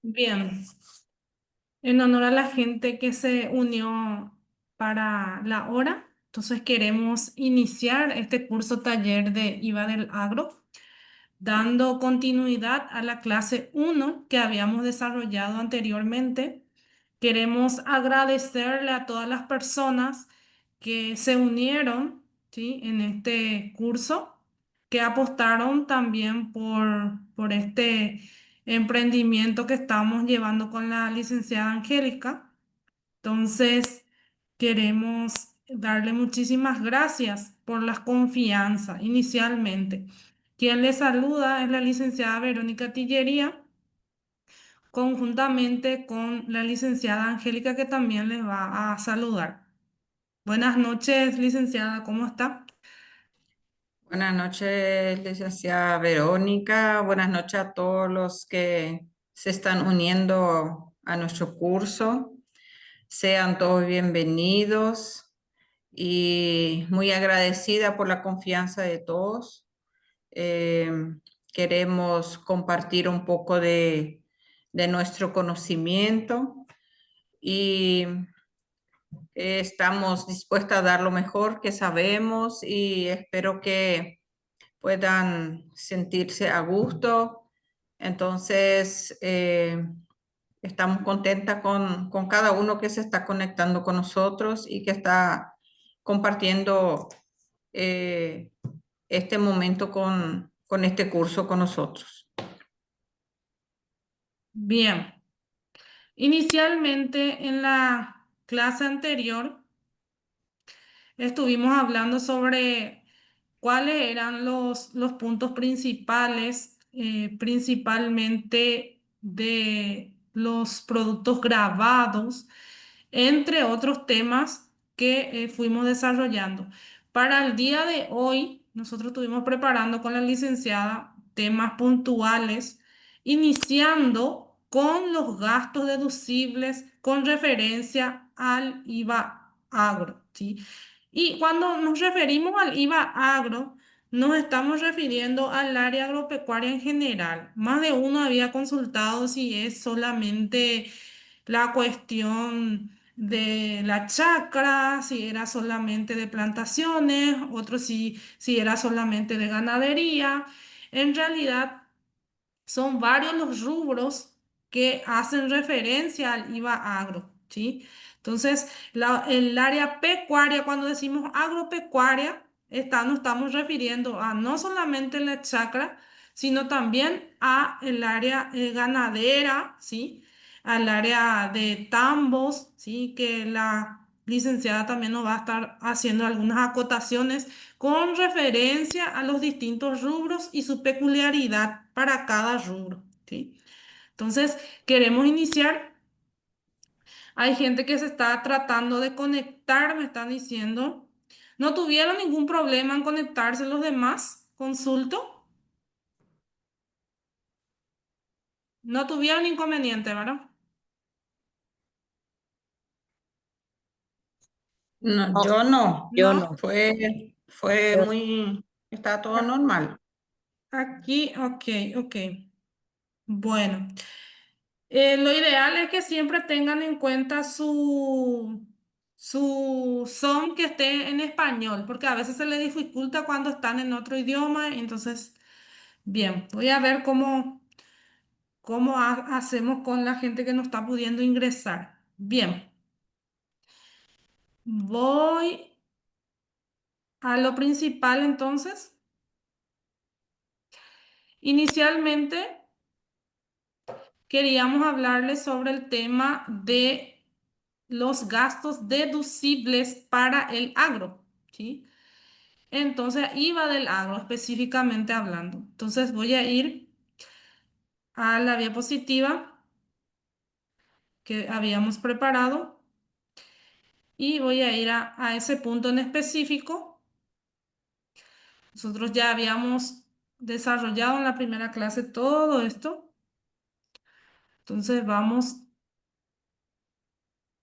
Bien, en honor a la gente que se unió para la hora, entonces queremos iniciar este curso taller de IVA del Agro, dando continuidad a la clase uno que habíamos desarrollado anteriormente. Queremos agradecerle a todas las personas que se unieron, ¿sí?, en este curso, que apostaron también por este emprendimiento que estamos llevando con la licenciada Angélica. Entonces, queremos darle muchísimas gracias por la confianza inicialmente. Quien le saluda es la licenciada Verónica Tillería, conjuntamente con la licenciada Angélica, que también les va a saludar. Buenas noches, licenciada, ¿cómo está? Buenas noches, licenciada Verónica. Buenas noches a todos los que se están uniendo a nuestro curso. Sean todos bienvenidos y muy agradecida por la confianza de todos. Eh, Queremos compartir un poco de nuestro conocimiento y estamos dispuestas a dar lo mejor que sabemos y espero que puedan sentirse a gusto. Entonces, estamos contentas con cada uno que se está conectando con nosotros y que está compartiendo eh, este momento con este curso con nosotros. Bien, inicialmente en la clase anterior estuvimos hablando sobre cuáles eran los puntos principales, principalmente de los productos grabados, entre otros temas que fuimos desarrollando. Para el día de hoy, nosotros estuvimos preparando con la licenciada temas puntuales, iniciando con los gastos deducibles con referencia al IVA agro, ¿sí? Y cuando nos referimos al IVA agro, nos estamos refiriendo al área agropecuaria en general. Más de uno había consultado si es solamente la cuestión de la chacra, si era solamente de plantaciones, otro si era solamente de ganadería. En realidad, son varios los rubros que hacen referencia al IVA agro, ¿sí? Entonces, el área pecuaria, cuando decimos agropecuaria, nos estamos refiriendo a no solamente la chacra, sino también a el área ganadera, ¿sí? Al área de tambos, ¿sí? Que la licenciada también nos va a estar haciendo algunas acotaciones con referencia a los distintos rubros y su peculiaridad para cada rubro, ¿sí? Entonces, queremos iniciar. Hay gente que se está tratando de conectar, me están diciendo. ¿No tuvieron ningún problema en conectarse los demás? Consulto. No tuvieron inconveniente, ¿verdad? No, No, yo no, yo No. no. fue Yo- muy, está todo normal. Aquí, ok, ok. Bueno. Lo ideal es que siempre tengan en cuenta su son que esté en español, porque a veces se les dificulta cuando están en otro idioma. Entonces, bien, voy a ver cómo hacemos con la gente que no está pudiendo ingresar. Bien, voy a lo principal entonces. Inicialmente, queríamos hablarles sobre el tema de los gastos deducibles para el agro, ¿sí? Entonces, IVA del agro específicamente hablando. Entonces, voy a ir a la diapositiva que habíamos preparado y voy a ir a ese punto en específico. Nosotros ya habíamos desarrollado en la primera clase todo esto. Entonces, vamos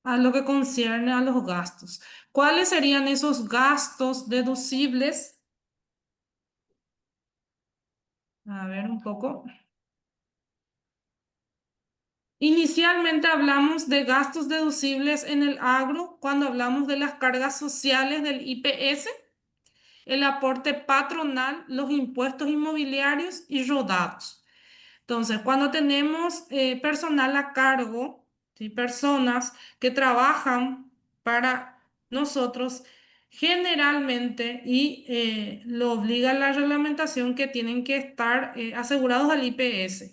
a lo que concierne a los gastos. ¿Cuáles serían esos gastos deducibles? A ver un poco. Inicialmente hablamos de gastos deducibles en el agro cuando hablamos de las cargas sociales del IPS, el aporte patronal, los impuestos inmobiliarios y rodados. Entonces, cuando tenemos personal a cargo, ¿sí? Personas que trabajan para nosotros, generalmente, y lo obliga la reglamentación, que tienen que estar asegurados al IPS.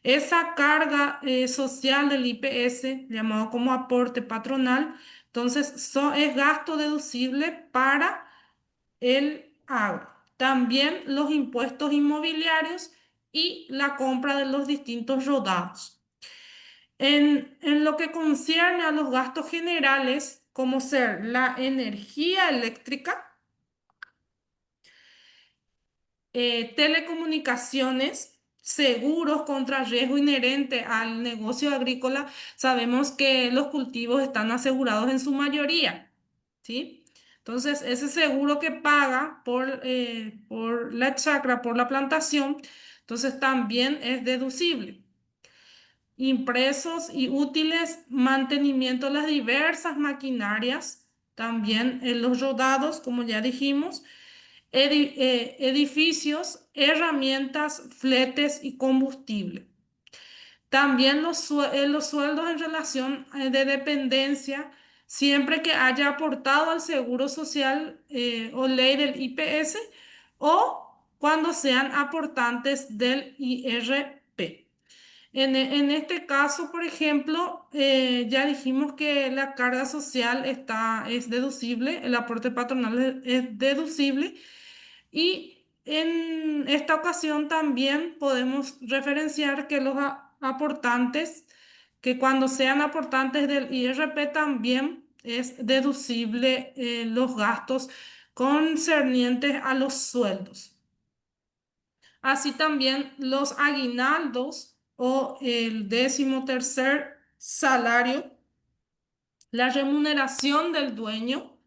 Esa carga social del IPS, llamado como aporte patronal, entonces es gasto deducible para el agro. También los impuestos inmobiliarios y la compra de los distintos rodados. En lo que concierne a los gastos generales, como ser la energía eléctrica, telecomunicaciones, seguros contra riesgo inherente al negocio agrícola, sabemos que los cultivos están asegurados en su mayoría, ¿sí? Entonces, ese seguro que paga por la chacra, por la plantación, entonces también es deducible. Impresos y útiles, mantenimiento de las diversas maquinarias, también en los rodados, como ya dijimos, edificios, herramientas, fletes y combustible. También los sueldos en relación de dependencia, siempre que haya aportado al Seguro Social o ley del IPS, o cuando sean aportantes del IRP. En este caso, por ejemplo, ya dijimos que la carga social es deducible, el aporte patronal es deducible, y en esta ocasión también podemos referenciar que los aportantes, que cuando sean aportantes del IRP también es deducible los gastos concernientes a los sueldos. Así también los aguinaldos o el 13º salario, la remuneración del dueño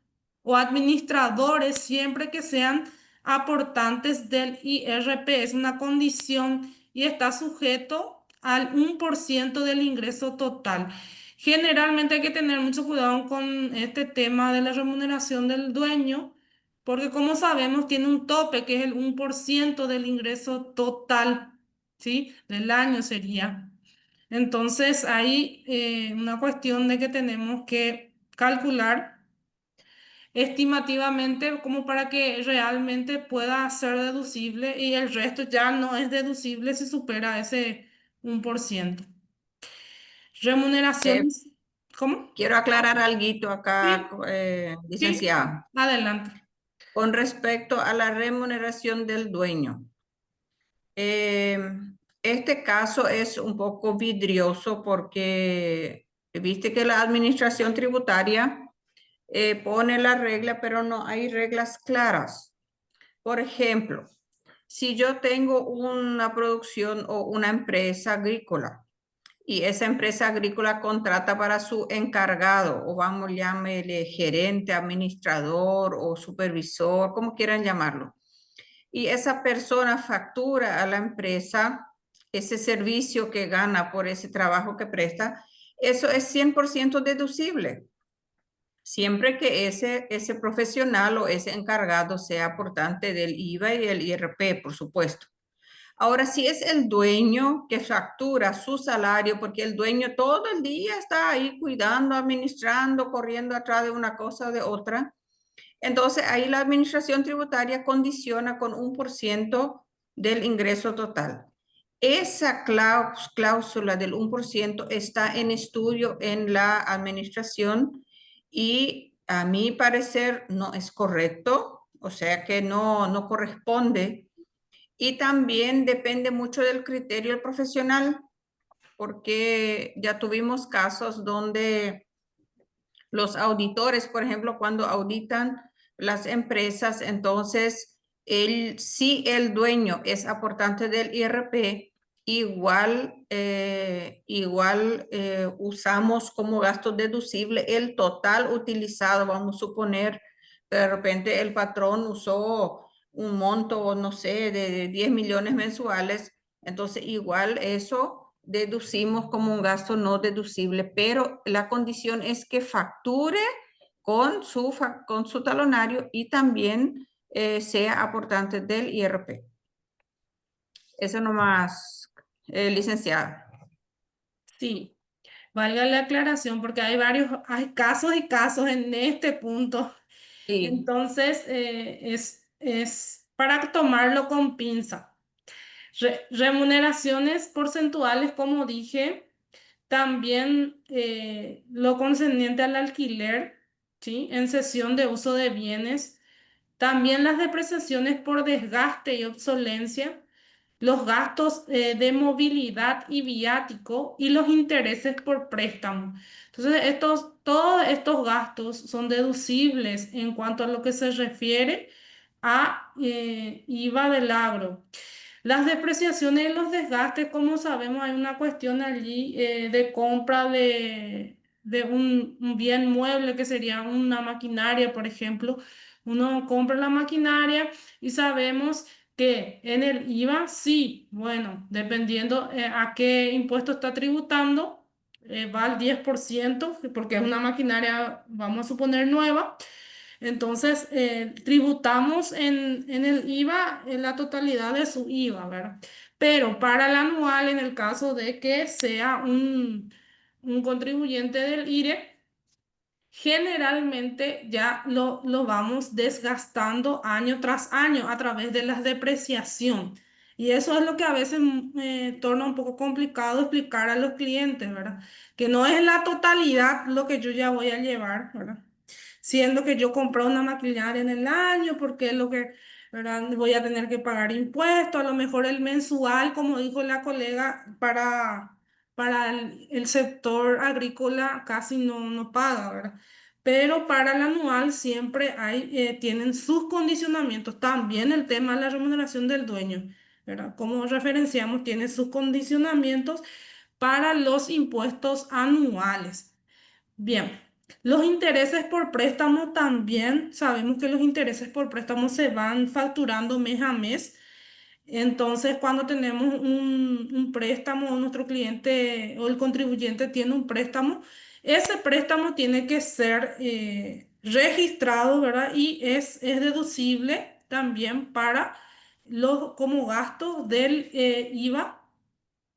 o administradores, siempre que sean aportantes del IRP. Es una condición y está sujeto al 1% del ingreso total. Generalmente hay que tener mucho cuidado con este tema de la remuneración del dueño, porque como sabemos tiene un tope que es el 1% del ingreso total, ¿sí? Del año sería. Entonces, hay una cuestión de que tenemos que calcular estimativamente como para que realmente pueda ser deducible, y el resto ya no es deducible si supera ese 1%. Eh, Remuneraciones, ¿cómo? Quiero aclarar algo acá, Sí, sí, licenciada, adelante. con respecto a la remuneración del dueño. Eh, este caso es un poco vidrioso porque viste que la administración tributaria pone la regla, pero no hay reglas claras. Por ejemplo, si yo tengo una producción o una empresa agrícola y esa empresa agrícola contrata para su encargado, o vamos, llámele gerente, administrador o supervisor, como quieran llamarlo, y esa persona factura a la empresa ese servicio que gana por ese trabajo que presta, eso es 100% deducible, siempre que ese profesional o ese encargado sea aportante del IVA y del IRP, por supuesto. Ahora, si es el dueño que factura su salario, porque el dueño todo el día está ahí cuidando, administrando, corriendo atrás de una cosa o de otra, entonces ahí la administración tributaria condiciona con 1% del ingreso total. Esa cláusula del 1% está en estudio en la administración y a mi parecer no es correcto, o sea que no corresponde, y también depende mucho del criterio del profesional, porque ya tuvimos casos donde los auditores, por ejemplo, cuando auditan las empresas, entonces si el dueño es aportante del IRP, igual usamos como gasto deducible el total utilizado. Vamos a suponer que de repente el patrón usó un monto, no sé, de 10 millones mensuales, entonces igual eso deducimos como un gasto no deducible, pero la condición es que facture con su talonario y también sea aportante del IRP. Eso nomás, licenciada. Sí, valga la aclaración porque hay casos y casos en este punto. Sí, Entonces, es para tomarlo con pinza. Remuneraciones porcentuales, como dije, también lo concerniente al alquiler, ¿sí? En cesión de uso de bienes, también las depreciaciones por desgaste y obsolencia, los gastos de movilidad y viático y los intereses por préstamo. Entonces, todos estos gastos son deducibles en cuanto a lo que se refiere a IVA del agro. Las depreciaciones y los desgastes, como sabemos, hay una cuestión allí de compra de un bien mueble que sería una maquinaria, por ejemplo. Uno compra la maquinaria y sabemos que en el IVA, sí, bueno, dependiendo a qué impuesto está tributando, va al 10% porque es una maquinaria, vamos a suponer, nueva. Entonces, tributamos en el IVA en la totalidad de su IVA, ¿verdad? Pero para el anual, en el caso de que sea un contribuyente del IRE, generalmente ya lo vamos desgastando año tras año a través de la depreciación. Y eso es lo que a veces torna un poco complicado explicar a los clientes, ¿verdad? Que no es la totalidad lo que yo ya voy a llevar, ¿verdad? Siendo que yo compré una maquinaria en el año, porque es lo que, ¿verdad? Voy a tener que pagar impuestos, a lo mejor el mensual, como dijo la colega, para el sector agrícola casi no paga, ¿verdad? Pero para el anual siempre tienen sus condicionamientos. También el tema de la remuneración del dueño, ¿verdad? Como referenciamos, tiene sus condicionamientos para los impuestos anuales. Bien, los intereses por préstamo también, sabemos que los intereses por préstamo se van facturando mes a mes. Entonces, cuando tenemos un préstamo o nuestro cliente o el contribuyente tiene un préstamo, ese préstamo tiene que ser registrado, ¿verdad? Y es deducible también para como gastos del IVA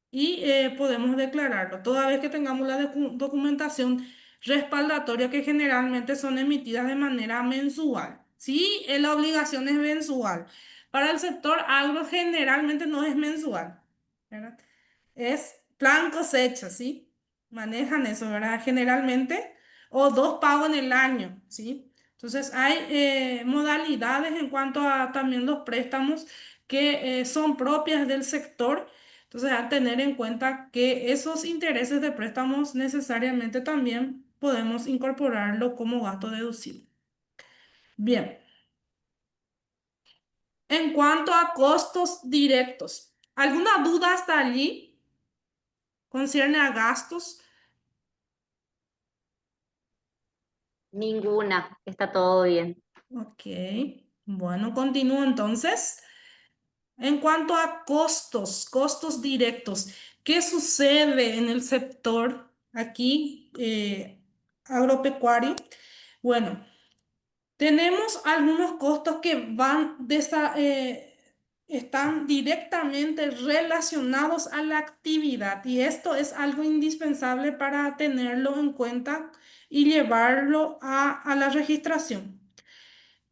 y podemos declararlo toda vez que tengamos la documentación respaldatoria que generalmente son emitidas de manera mensual. Sí, la obligación es mensual. Para el sector agro generalmente no es mensual, ¿verdad? Es plan cosecha, ¿sí? Manejan eso, ¿verdad? Generalmente, o dos pagos en el año, ¿sí? Entonces, hay modalidades en cuanto a también los préstamos que son propias del sector. Entonces, a tener en cuenta que esos intereses de préstamos necesariamente también podemos incorporarlo como gasto deducible. Bien, en cuanto a costos directos, ¿alguna duda hasta allí? ¿Concierne a gastos? Ninguna, está todo bien. Ok, bueno, continúo entonces. En cuanto a costos directos, ¿qué sucede en el sector aquí agropecuario? Bueno, tenemos algunos costos que están directamente relacionados a la actividad y esto es algo indispensable para tenerlo en cuenta y llevarlo a la registración.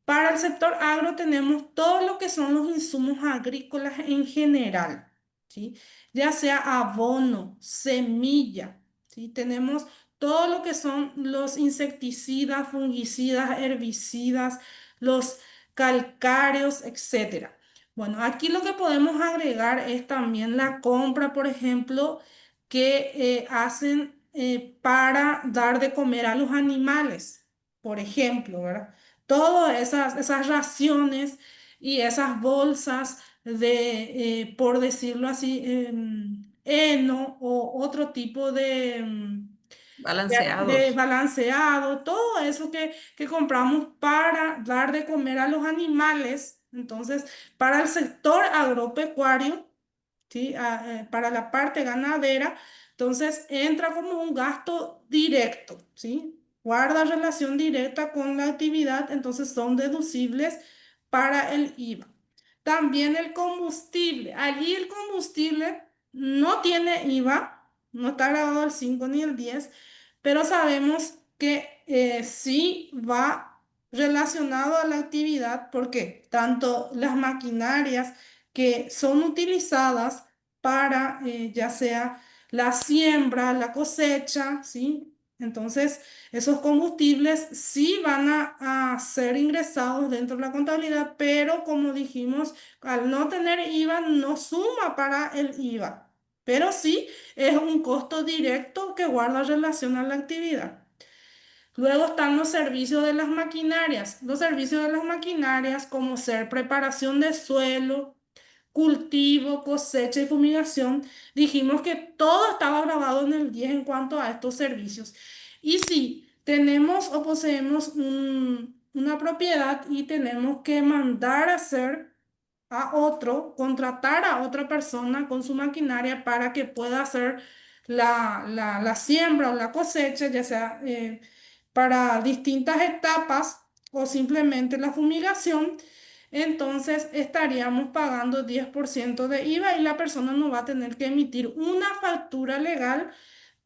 Para el sector agro tenemos todo lo que son los insumos agrícolas en general, ¿sí? Ya sea abono, semilla, ¿sí? Tenemos todo lo que son los insecticidas, fungicidas, herbicidas, los calcáreos, etcétera. Bueno, aquí lo que podemos agregar es también la compra, por ejemplo, que hacen para dar de comer a los animales, por ejemplo, ¿verdad? Todas esas raciones y esas bolsas por decirlo así, heno o otro tipo de balanceados. balanceado, todo eso que compramos para dar de comer a los animales. Entonces, para el sector agropecuario, ¿sí? Para la parte ganadera, entonces entra como un gasto directo, ¿sí? Guarda relación directa con la actividad, entonces son deducibles para el IVA. También el combustible. Allí el combustible no tiene IVA, no está grabado el 5 ni el 10, pero sabemos que sí va relacionado a la actividad porque tanto las maquinarias que son utilizadas para ya sea la siembra, la cosecha, ¿sí? Entonces, esos combustibles sí van a ser ingresados dentro de la contabilidad, pero como dijimos, al no tener IVA no suma para el IVA, pero sí es un costo directo que guarda relación a la actividad. Luego están los servicios de las maquinarias. Los servicios de las maquinarias como ser preparación de suelo, cultivo, cosecha y fumigación. Dijimos que todo estaba grabado en el 10 en cuanto a estos servicios. Y si tenemos o poseemos una propiedad y tenemos que mandar a hacer a otro, contratar a otra persona con su maquinaria para que pueda hacer la siembra o la cosecha, ya sea para distintas etapas o simplemente la fumigación, entonces estaríamos pagando 10% de IVA y la persona no va a tener que emitir una factura legal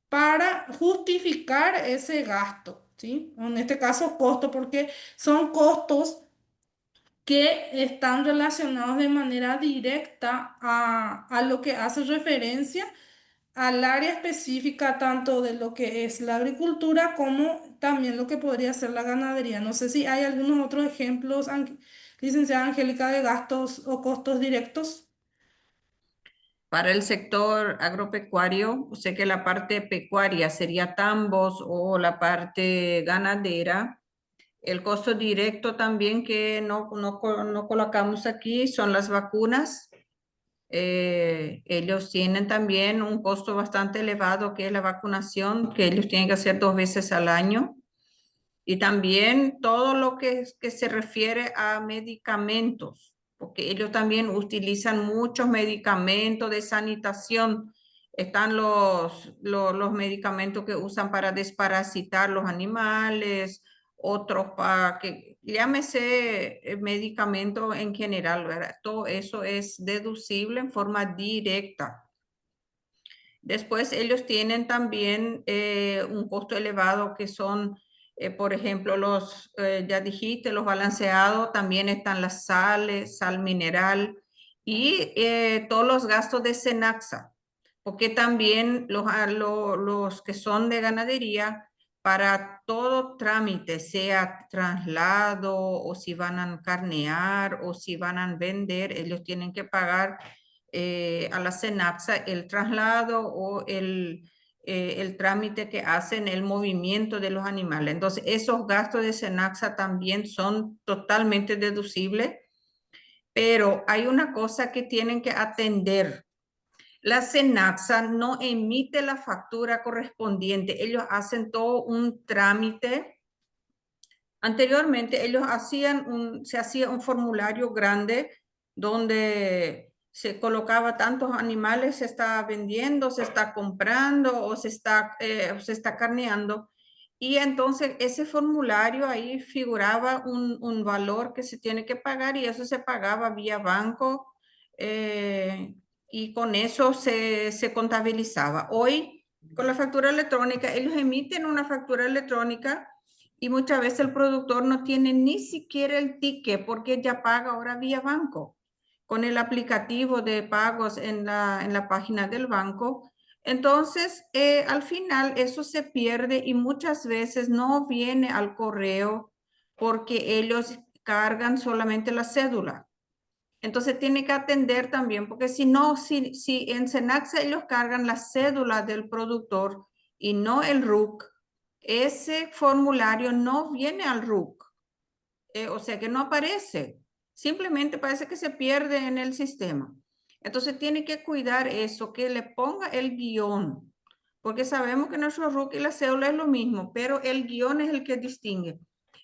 para justificar ese gasto, ¿sí? En este caso, costo, porque son costos que están relacionados de manera directa a lo que hace referencia al área específica tanto de lo que es la agricultura como también lo que podría ser la ganadería. No sé si hay algunos otros ejemplos, licenciada Angélica, de gastos o costos directos. Para el sector agropecuario, sé que la parte pecuaria sería tambos o la parte ganadera. El costo directo también que no colocamos aquí son las vacunas. Ellos tienen también un costo bastante elevado que es la vacunación, que ellos tienen que hacer 2 veces al año. Y también todo lo que se refiere a medicamentos, porque ellos también utilizan muchos medicamentos de sanitación. Están los medicamentos que usan para desparasitar los animales, otros para que, llámese medicamento en general, ¿verdad? Todo eso es deducible en forma directa. Después ellos tienen también un costo elevado que son, por ejemplo, ya dijiste, los balanceados, también están las sales, sal mineral y todos los gastos de Senaxa, porque también los que son de ganadería, para todo trámite, sea traslado o si van a carnear o si van a vender, ellos tienen que pagar a la Senaxa el traslado o el trámite que hacen, el movimiento de los animales. Entonces, esos gastos de Senaxa también son totalmente deducibles, pero hay una cosa que tienen que atender. La Senaxa no emite la factura correspondiente, ellos hacen todo un trámite. Anteriormente ellos se hacía un formulario grande donde se colocaba tantos animales se está vendiendo, se está comprando o se está carneando. Y entonces ese formulario ahí figuraba un valor que se tiene que pagar y eso se pagaba vía banco y con eso se contabilizaba. Hoy, con la factura electrónica, ellos emiten una factura electrónica y muchas veces el productor no tiene ni siquiera el ticket porque ya paga ahora vía banco con el aplicativo de pagos en la página del banco. Entonces, al final eso se pierde y muchas veces no viene al correo porque ellos cargan solamente la cédula. Entonces tiene que atender también, porque si no, si en Senaxa ellos cargan la cédula del productor y no el RUC, ese formulario no viene al RUC, o sea que no aparece, simplemente parece que se pierde en el sistema. Entonces tiene que cuidar eso, que le ponga el guión, porque sabemos que nuestro RUC y la cédula es lo mismo, pero el guión es el que distingue.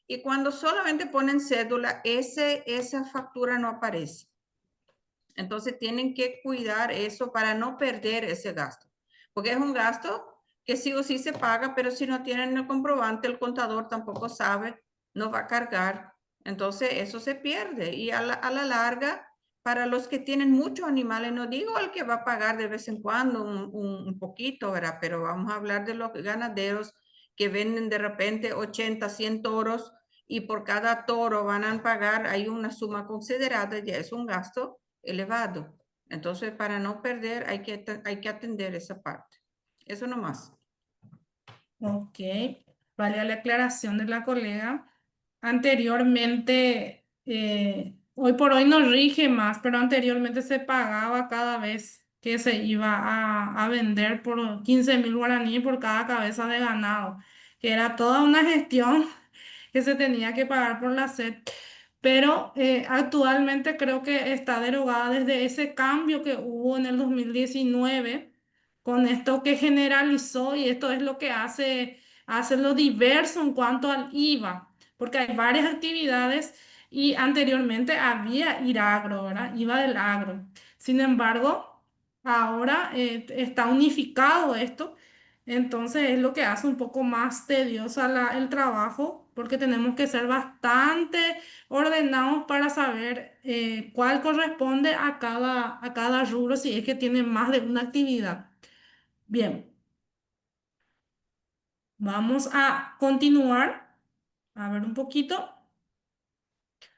Y cuando solamente ponen cédula, esa factura no aparece. Entonces tienen que cuidar eso para no perder ese gasto, porque es un gasto que sí o sí se paga, pero si no tienen el comprobante, el contador tampoco sabe, no va a cargar. Entonces eso se pierde y a la larga, para los que tienen muchos animales, no digo el que va a pagar de vez en cuando un poquito, ¿verdad? Pero vamos a hablar de los ganaderos que venden de repente 80, 100 toros y por cada toro van a pagar, hay una suma considerada, ya es un gasto elevado. Entonces, para no perder, hay que atender esa parte. Eso nomás. Ok, vale la aclaración de la colega. Anteriormente, hoy por hoy no rige más, pero anteriormente se pagaba cada vez que se iba a vender por 15.000 guaraní por cada cabeza de ganado, que era toda una gestión que se tenía que pagar por la SED. Pero actualmente creo que está derogada desde ese cambio que hubo en el 2019 con esto que generalizó y esto es lo que hace lo diverso en cuanto al IVA, porque hay varias actividades y anteriormente había IRAGRO, ¿verdad? IVA del agro. Sin embargo, ahora está unificado esto, entonces es lo que hace un poco más tediosa el trabajo, porque tenemos que ser bastante ordenados para saber cuál corresponde a cada rubro si es que tiene más de una actividad. Bien, vamos a continuar. A ver un poquito.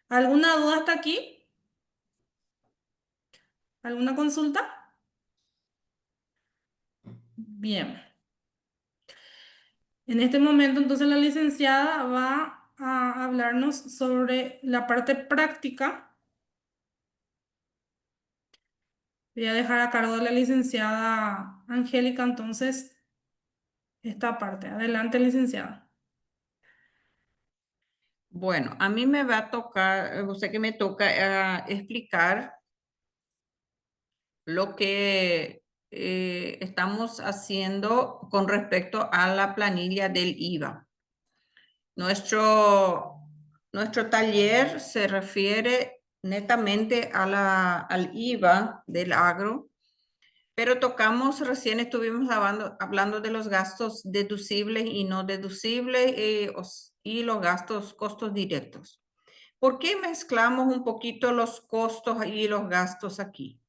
¿Alguna duda hasta aquí? ¿Alguna consulta? Bien. En este momento, entonces, la licenciada va a hablarnos sobre la parte práctica. Voy a dejar a cargo de la licenciada Angélica, entonces, esta parte. Adelante, licenciada. Bueno, a mí me va a tocar, o sea que me toca explicar lo que estamos haciendo con respecto a la planilla del IVA. Nuestro, nuestro taller se refiere netamente al IVA del agro, pero tocamos, recién estuvimos hablando de los gastos deducibles y no deducibles y los gastos, costos directos. ¿Por qué mezclamos un poquito los costos y los gastos aquí?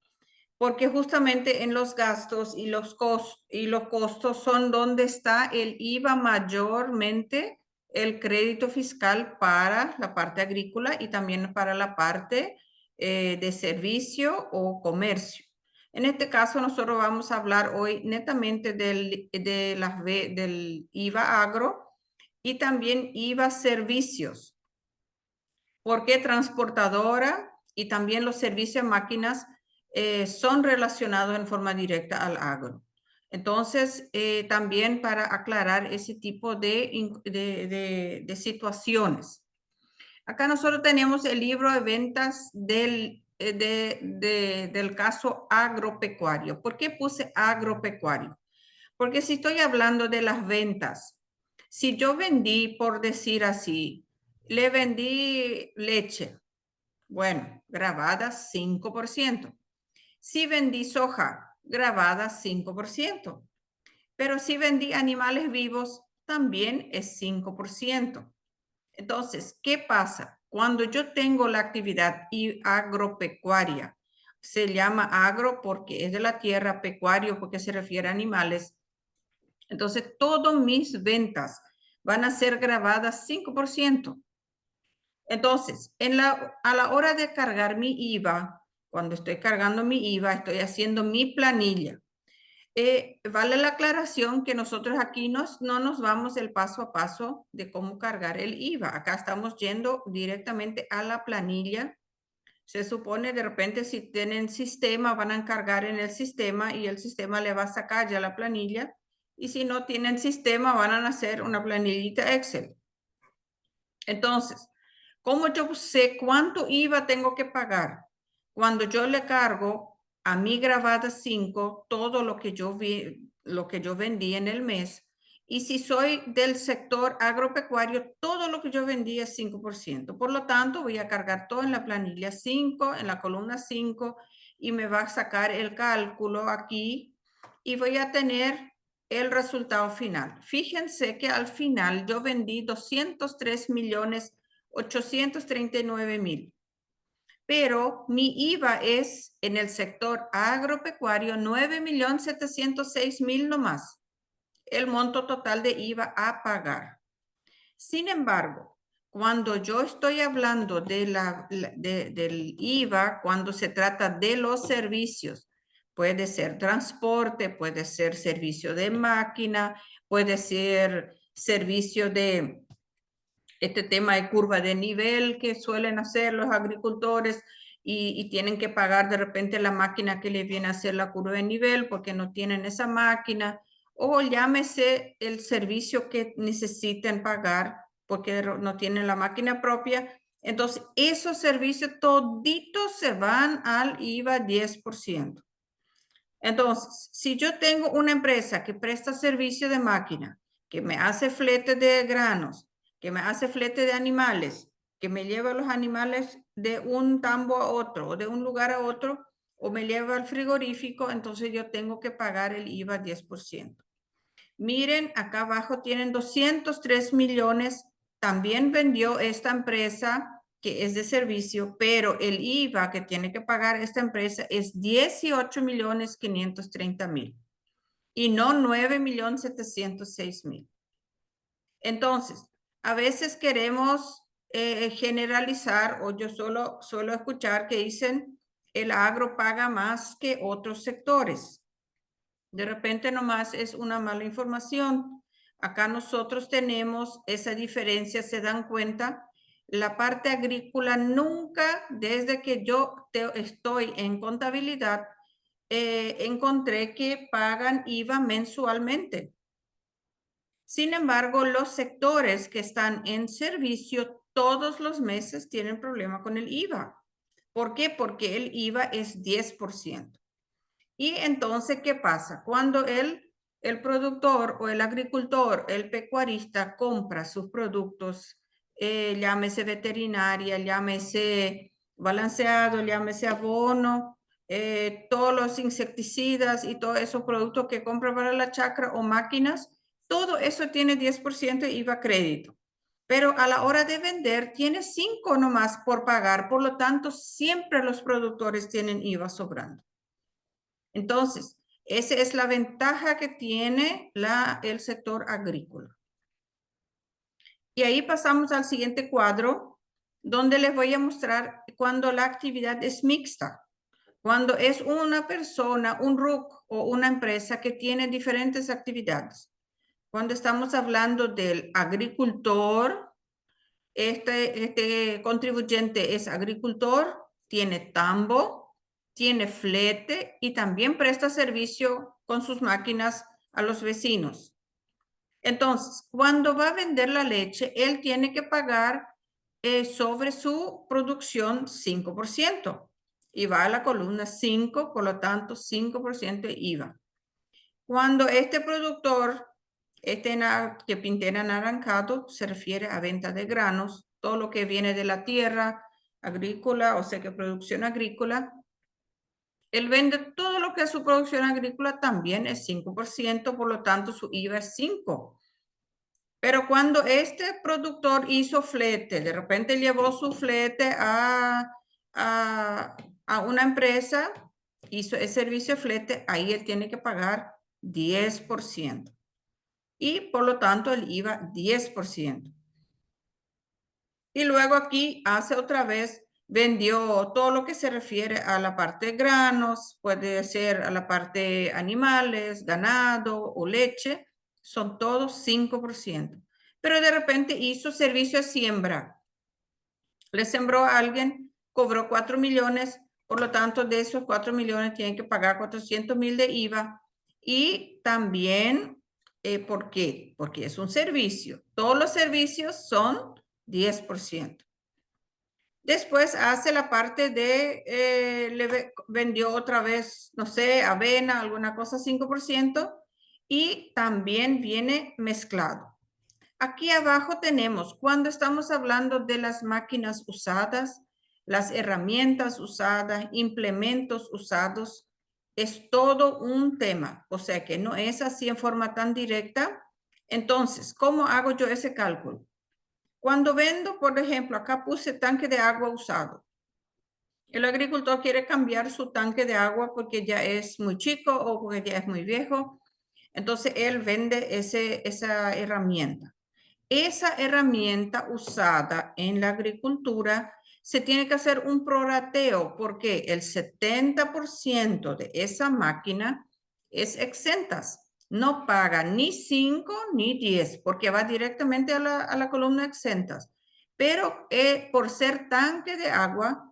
Porque justamente en los gastos y los costos son donde está el IVA mayormente, el crédito fiscal para la parte agrícola y también para la parte de servicio o comercio. En este caso, nosotros vamos a hablar hoy netamente del IVA agro y también IVA servicios, porque transportadora y también los servicios de máquinas son relacionados en forma directa al agro. Entonces, también para aclarar ese tipo de situaciones. Acá nosotros tenemos el libro de ventas del caso agropecuario. ¿Por qué puse agropecuario? Porque si estoy hablando de las ventas, si yo vendí, por decir así, le vendí leche, bueno, grabada 5%. Si vendí soja, grabada 5%. Pero si vendí animales vivos, también es 5%. Entonces, ¿qué pasa? Cuando yo tengo la actividad agropecuaria, se llama agro porque es de la tierra, pecuario porque se refiere a animales. Entonces, todas mis ventas van a ser grabadas 5%. Entonces, a la hora de cargar mi IVA, cuando estoy cargando mi IVA, estoy haciendo mi planilla. Vale la aclaración que nosotros aquí no nos vamos el paso a paso de cómo cargar el IVA. Acá estamos yendo directamente a la planilla. Se supone de repente si tienen sistema, van a cargar en el sistema y el sistema le va a sacar ya la planilla. Y si no tienen sistema, van a hacer una planillita Excel. Entonces, ¿cómo yo sé cuánto IVA tengo que pagar? Cuando yo le cargo a mi grabada 5 todo lo que yo vendí en el mes. Y si soy del sector agropecuario, todo lo que yo vendí es 5%. Por lo tanto, voy a cargar todo en la planilla 5, en la columna 5, y me va a sacar el cálculo aquí y voy a tener el resultado final. Fíjense que al final yo vendí 203.839.000, pero mi IVA es en el sector agropecuario 9.706.000 nomás, el monto total de IVA a pagar. Sin embargo, cuando yo estoy hablando del IVA, cuando se trata de los servicios, puede ser transporte, puede ser servicio de máquina, puede ser servicio de este tema de curva de nivel que suelen hacer los agricultores y tienen que pagar de repente la máquina que les viene a hacer la curva de nivel porque no tienen esa máquina, o llámese el servicio que necesiten pagar porque no tienen la máquina propia. Entonces, esos servicios toditos se van al IVA 10%. Entonces, si yo tengo una empresa que presta servicio de máquina, que me hace flete de granos, que me hace flete de animales, que me lleva los animales de un tambo a otro o de un lugar a otro, o me lleva al frigorífico, entonces yo tengo que pagar el IVA 10%. Miren, acá abajo tienen 203 millones. También vendió esta empresa que es de servicio, pero el IVA que tiene que pagar esta empresa es 18.530.000 y no 9.706.000. Entonces, a veces queremos generalizar, o yo solo escuchar que dicen el agro paga más que otros sectores. De repente nomás es una mala información. Acá nosotros tenemos esa diferencia, se dan cuenta. La parte agrícola nunca, desde que yo estoy en contabilidad, encontré que pagan IVA mensualmente. Sin embargo, los sectores que están en servicio todos los meses tienen problema con el IVA. ¿Por qué? Porque el IVA es 10%. Y entonces, ¿qué pasa? Cuando el productor o el agricultor, el pecuarista compra sus productos, llámese veterinaria, llámese balanceado, llámese abono, todos los insecticidas y todos esos productos que compra para la chacra o máquinas, todo eso tiene 10% de IVA crédito. Pero a la hora de vender tiene 5 nomás por pagar, por lo tanto, siempre los productores tienen IVA sobrando. Entonces, esa es la ventaja que tiene el sector agrícola. Y ahí pasamos al siguiente cuadro, donde les voy a mostrar cuando la actividad es mixta. Cuando es una persona, un RUC o una empresa que tiene diferentes actividades. Cuando estamos hablando del agricultor, este contribuyente es agricultor, tiene tambo, tiene flete y también presta servicio con sus máquinas a los vecinos. Entonces, cuando va a vender la leche, él tiene que pagar sobre su producción 5% y va a la columna 5, por lo tanto 5% de IVA. Cuando este productor que pinté en anaranjado se refiere a venta de granos, todo lo que viene de la tierra agrícola, o sea que producción agrícola. Él vende todo lo que es su producción agrícola, también es 5%, por lo tanto su IVA es 5%. Pero cuando este productor hizo flete, de repente llevó su flete a una empresa, hizo el servicio de flete, ahí él tiene que pagar 10%. Y por lo tanto el IVA 10%. Y luego aquí hace otra vez, vendió todo lo que se refiere a la parte de granos, puede ser a la parte animales, ganado o leche, son todos 5%. Pero de repente hizo servicio de siembra. Le sembró a alguien, cobró 4 millones, por lo tanto de esos 4 millones tienen que pagar 400.000 de IVA. Y también, ¿por qué? Porque es un servicio. Todos los servicios son 10%. Después hace la parte de, le vendió otra vez, no sé, avena, alguna cosa 5%. Y también viene mezclado. Aquí abajo tenemos, cuando estamos hablando de las máquinas usadas, las herramientas usadas, implementos usados, es todo un tema. O sea que no es así en forma tan directa. Entonces, ¿cómo hago yo ese cálculo? Cuando vendo, por ejemplo, acá puse tanque de agua usado. El agricultor quiere cambiar su tanque de agua porque ya es muy chico o porque ya es muy viejo. Entonces, él vende esa herramienta. Esa herramienta usada en la agricultura se tiene que hacer un prorrateo porque el 70% de esa máquina es exentas. No paga ni 5 ni 10 porque va directamente a la columna exentas. Pero por ser tanque de agua,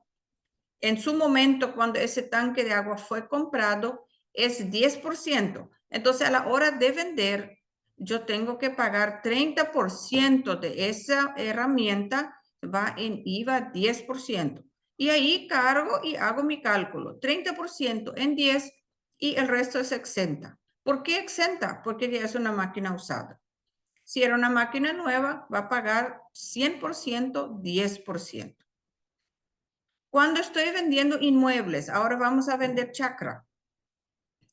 en su momento, cuando ese tanque de agua fue comprado, es 10%. Entonces, a la hora de vender, yo tengo que pagar 30% de esa herramienta, va en IVA 10%. Y ahí cargo y hago mi cálculo. 30% en 10 y el resto es exenta. ¿Por qué exenta? Porque ya es una máquina usada. Si era una máquina nueva, va a pagar 100%, 10%. Cuando estoy vendiendo inmuebles, ahora vamos a vender chacra.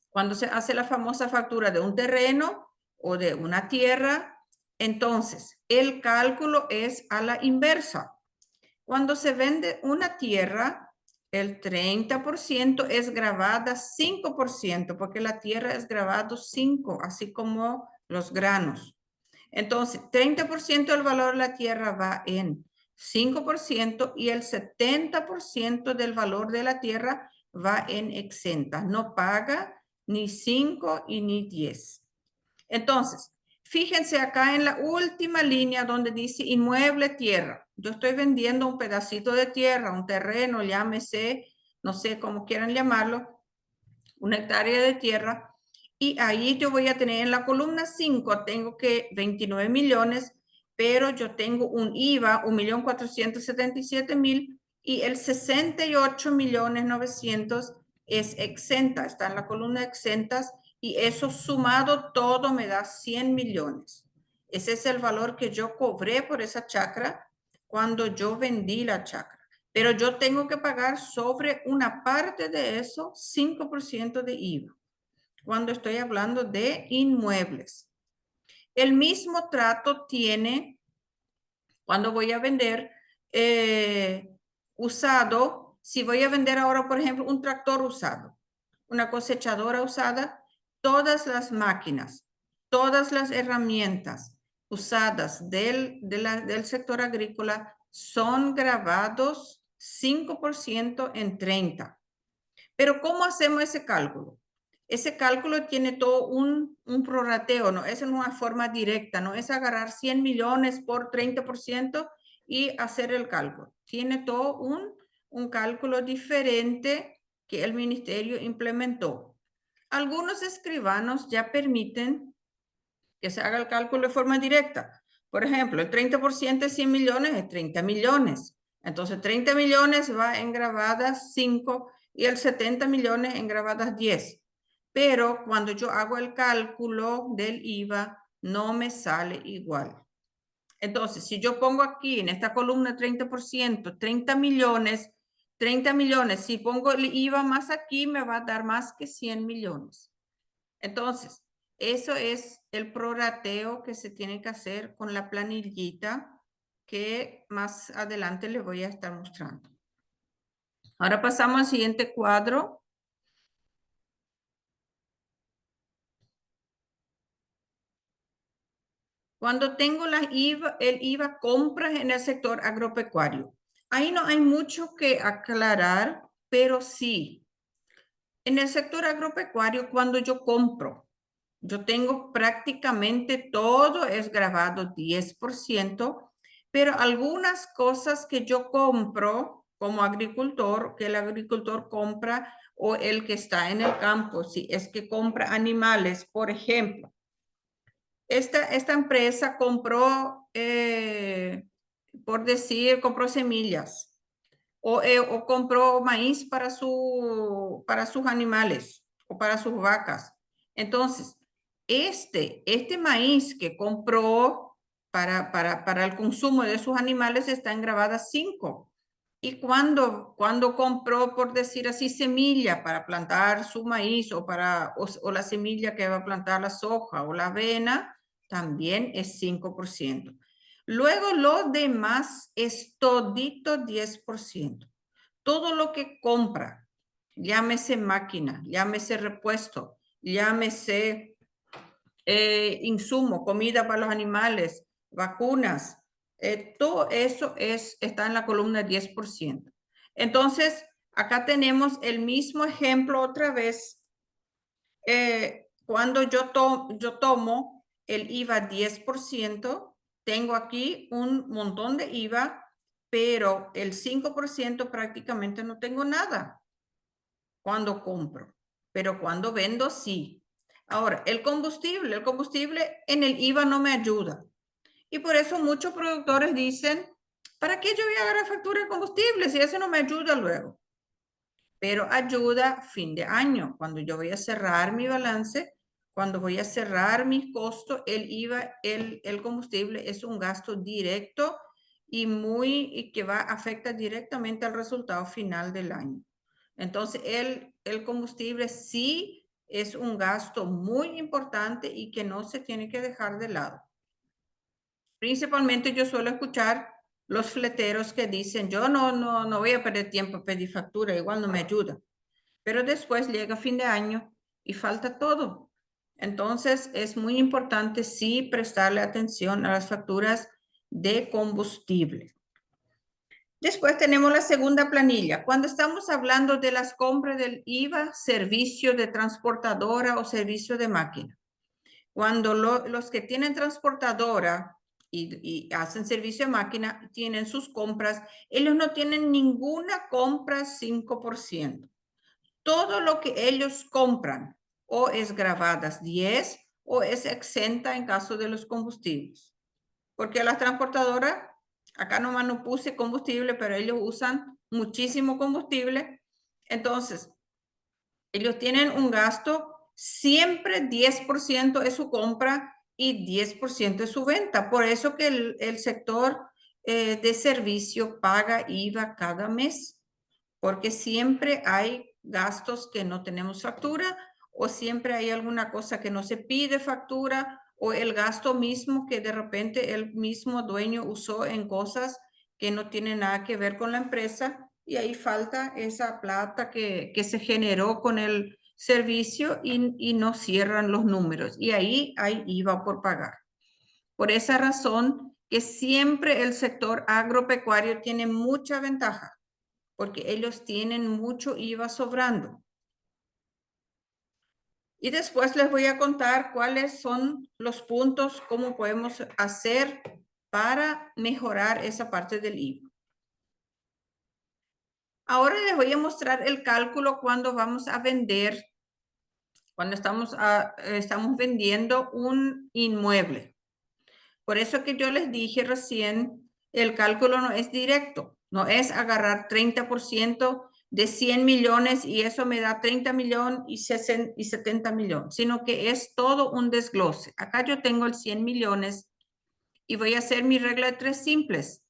Cuando se hace la famosa factura de un terreno o de una tierra, entonces el cálculo es a la inversa. Cuando se vende una tierra, el 30% es grabada 5%, porque la tierra es grabado 5, así como los granos. Entonces, 30% del valor de la tierra va en 5% y el 70% del valor de la tierra va en exenta. No paga ni 5 y ni 10. Entonces, fíjense acá en la última línea donde dice inmueble tierra. Yo estoy vendiendo un pedacito de tierra, un terreno, llámese, no sé cómo quieran llamarlo, una hectárea de tierra. Y ahí yo voy a tener en la columna 5, tengo que 29 millones, pero yo tengo un IVA, 1.477.000 y el 68.900.000 es exenta, está en la columna exentas y eso sumado todo me da 100 millones. Ese es el valor que yo cobré por esa chacra cuando yo vendí la chacra. Pero yo tengo que pagar sobre una parte de eso 5% de IVA cuando estoy hablando de inmuebles. El mismo trato tiene cuando voy a vender usado. Si voy a vender ahora, por ejemplo, un tractor usado, una cosechadora usada, todas las máquinas, todas las herramientas usadas del sector agrícola son grabados 5% en 30. Pero ¿cómo hacemos ese cálculo? Ese cálculo tiene todo un prorrateo, no es en una forma directa, no es agarrar 100 millones por 30% y hacer el cálculo. Tiene todo un cálculo diferente que el ministerio implementó. Algunos escribanos ya permiten que se haga el cálculo de forma directa. Por ejemplo, el 30% de 100 millones es 30 millones. Entonces, 30 millones va en grabadas 5 y el 70 millones en grabadas 10. Pero cuando yo hago el cálculo del IVA, no me sale igual. Entonces, si yo pongo aquí en esta columna 30%, 30 millones, si pongo el IVA más aquí, me va a dar más que 100 millones. Entonces, eso es el prorrateo que se tiene que hacer con la planillita que más adelante les voy a estar mostrando. Ahora pasamos al siguiente cuadro. Cuando tengo el IVA compras en el sector agropecuario. Ahí no hay mucho que aclarar, pero sí. En el sector agropecuario, cuando yo compro, yo tengo prácticamente todo es grabado 10%, pero algunas cosas que yo compro como agricultor, que el agricultor compra o el que está en el campo, si es que compra animales, por ejemplo. Esta empresa compró, por decir, compró semillas o compró maíz para sus animales o para sus vacas. Entonces, este maíz que compró para el consumo de sus animales está en grabada 5. Y cuando compró, por decir así, semilla para plantar su maíz o la semilla que va a plantar la soja o la avena, también es 5%. Luego lo demás es todito 10%. Todo lo que compra, llámese máquina, llámese repuesto, llámese insumo, comida para los animales, vacunas, todo eso está en la columna 10%. Entonces, acá tenemos el mismo ejemplo otra vez. Cuando yo tomo el IVA 10%, tengo aquí un montón de IVA, pero el 5% prácticamente no tengo nada cuando compro, pero cuando vendo sí. Ahora, el combustible en el IVA no me ayuda. Y por eso muchos productores dicen, ¿para qué yo voy a agarrar factura de combustible si eso no me ayuda luego? Pero ayuda fin de año, cuando yo voy a cerrar mi balance, cuando voy a cerrar mis costos, el IVA, el combustible es un gasto directo y que afecta directamente al resultado final del año. Entonces, el combustible sí es un gasto muy importante y que no se tiene que dejar de lado. Principalmente yo suelo escuchar los fleteros que dicen, yo no voy a perder tiempo a pedir factura, igual no me ayuda. Pero después llega fin de año y falta todo. Entonces es muy importante sí prestarle atención a las facturas de combustible. Después tenemos la segunda planilla. Cuando estamos hablando de las compras del IVA, servicio de transportadora o servicio de máquina. Cuando los que tienen transportadora y hacen servicio de máquina tienen sus compras, ellos no tienen ninguna compra 5%. Todo lo que ellos compran o es grabadas 10 o es exenta en caso de los combustibles. Porque las transportadoras, acá nomás no puse combustible, pero ellos usan muchísimo combustible. Entonces, ellos tienen un gasto, siempre 10% es su compra y 10% es su venta. Por eso que el sector de servicio paga IVA cada mes, porque siempre hay gastos que no tenemos factura o siempre hay alguna cosa que no se pide factura o el gasto mismo que de repente el mismo dueño usó en cosas que no tienen nada que ver con la empresa y ahí falta esa plata que se generó con el servicio y no cierran los números y ahí hay IVA por pagar. Por esa razón que siempre el sector agropecuario tiene mucha ventaja porque ellos tienen mucho IVA sobrando. Y después les voy a contar cuáles son los puntos, cómo podemos hacer para mejorar esa parte del IVA. Ahora les voy a mostrar el cálculo cuando vamos a vender, cuando estamos vendiendo un inmueble. Por eso que yo les dije recién, el cálculo no es directo, no es agarrar 30% de 100 millones y eso me da 30 millones y 70 millones, sino que es todo un desglose. Acá yo tengo el 100 millones y voy a hacer mi regla de tres simples.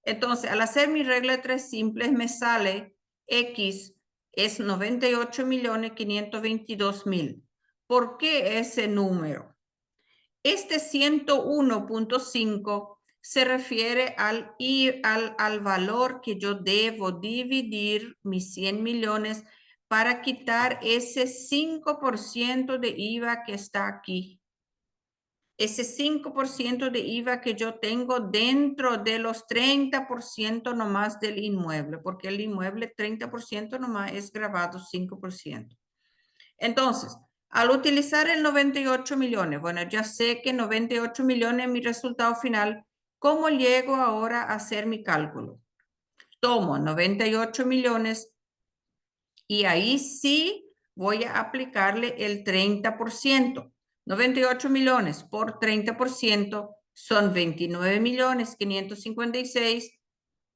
Entonces, al hacer mi regla de tres simples, me sale X es 98.522.000. ¿Por qué ese número? Este 101.5 se refiere al valor que yo debo dividir mis 100 millones para quitar ese 5% de IVA que está aquí. Ese 5% de IVA que yo tengo dentro de los 30% nomás del inmueble, porque el inmueble 30% nomás es grabado 5%. Entonces, al utilizar el 98 millones, bueno, ya sé que 98 millones es mi resultado final. ¿Cómo llego ahora a hacer mi cálculo? Tomo 98 millones y ahí sí voy a aplicarle el 30%. 98 millones por 30% son 29 millones 556,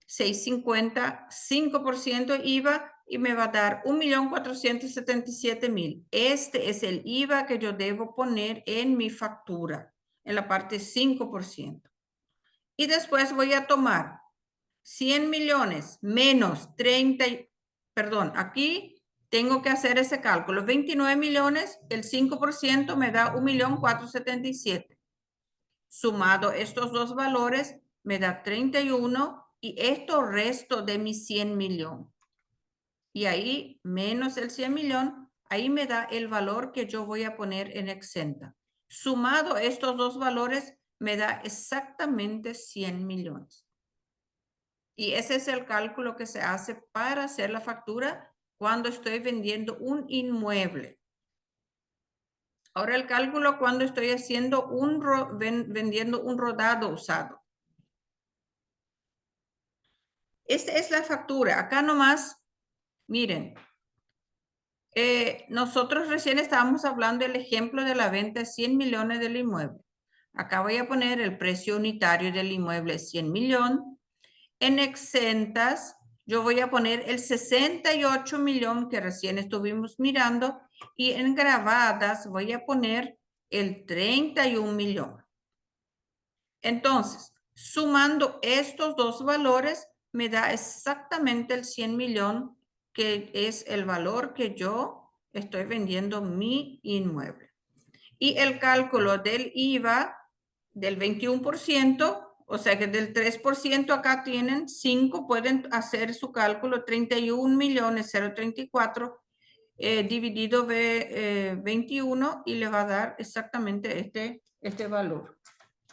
650, 5% IVA y me va a dar 1.477.000. Este es el IVA que yo debo poner en mi factura, en la parte 5%. Y después voy a tomar 100 millones menos 30, perdón, aquí tengo que hacer ese cálculo. 29 millones, el 5% me da 1.477.000. Sumado estos dos valores, me da 31 y esto resto de mis 100 millones. Y ahí, menos el 100 millón, ahí me da el valor que yo voy a poner en exenta. Sumado estos dos valores, me da exactamente 100 millones. Y ese es el cálculo que se hace para hacer la factura cuando estoy vendiendo un inmueble. Ahora el cálculo cuando estoy haciendo vendiendo un rodado usado. Esta es la factura. Acá nomás, miren, nosotros recién estábamos hablando del ejemplo de la venta de 100 millones del inmueble. Acá voy a poner el precio unitario del inmueble 100 millones. En exentas, yo voy a poner el 68 millones que recién estuvimos mirando y en grabadas voy a poner el 31 millones. Entonces, sumando estos dos valores, me da exactamente el 100 millones, que es el valor que yo estoy vendiendo mi inmueble. Y el cálculo del IVA del 21%, o sea que del 3% acá tienen 5, pueden hacer su cálculo 31.034 dividido de 21 y le va a dar exactamente este valor.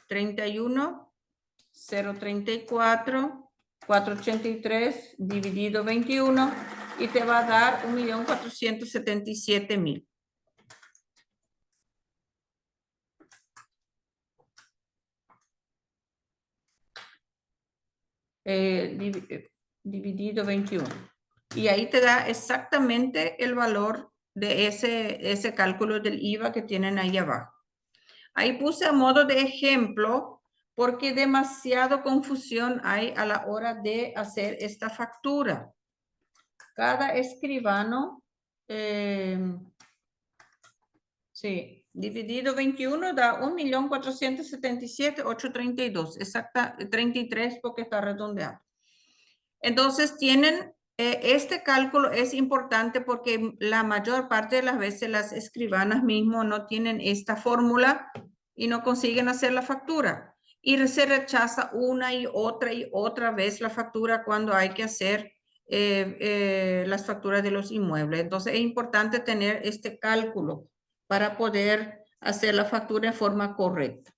31.034, 483 dividido 21 y te va a dar 1.477.000. Dividido 21. Y ahí te da exactamente el valor de ese cálculo del IVA que tienen ahí abajo. Ahí puse a modo de ejemplo porque demasiado confusión hay a la hora de hacer esta factura. Cada escribano, sí, dividido 21 da 1.477.832, exacta, 33 porque está redondeado. Entonces tienen, este cálculo es importante porque la mayor parte de las veces las escribanas mismo no tienen esta fórmula y no consiguen hacer la factura. Y se rechaza una y otra vez la factura cuando hay que hacer las facturas de los inmuebles. Entonces es importante tener este cálculo para poder hacer la factura en forma correcta.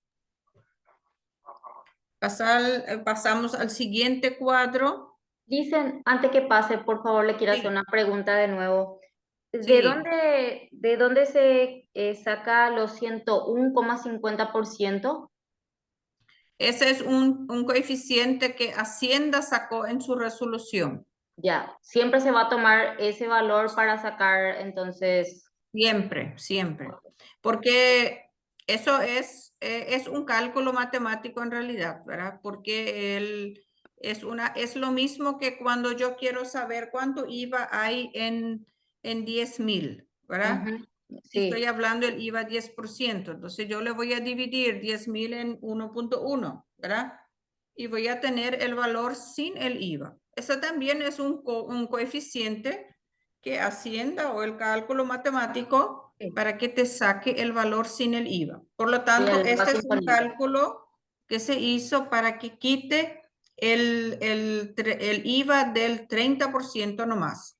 Pasamos al siguiente cuadro. Dicen, antes que pase, por favor, le quiero Sí. hacer una pregunta de nuevo. Sí. ¿De dónde se saca los 101,50%? Ese es un coeficiente que Hacienda sacó en su resolución. Ya, siempre se va a tomar ese valor para sacar, entonces, Siempre, siempre. Porque eso es un cálculo matemático en realidad, ¿verdad? Porque es lo mismo que cuando yo quiero saber cuánto IVA hay en 10.000, ¿verdad? Si estoy sí, hablando del IVA 10%, entonces yo le voy a dividir 10.000 en 1.1, ¿verdad? Y voy a tener el valor sin el IVA. Eso también es un coeficiente que Hacienda o el cálculo matemático sí, para que te saque el valor sin el IVA. Por lo sí, tanto, el este paso es un imponible. cálculo que se hizo para que quite el IVA del 30% nomás.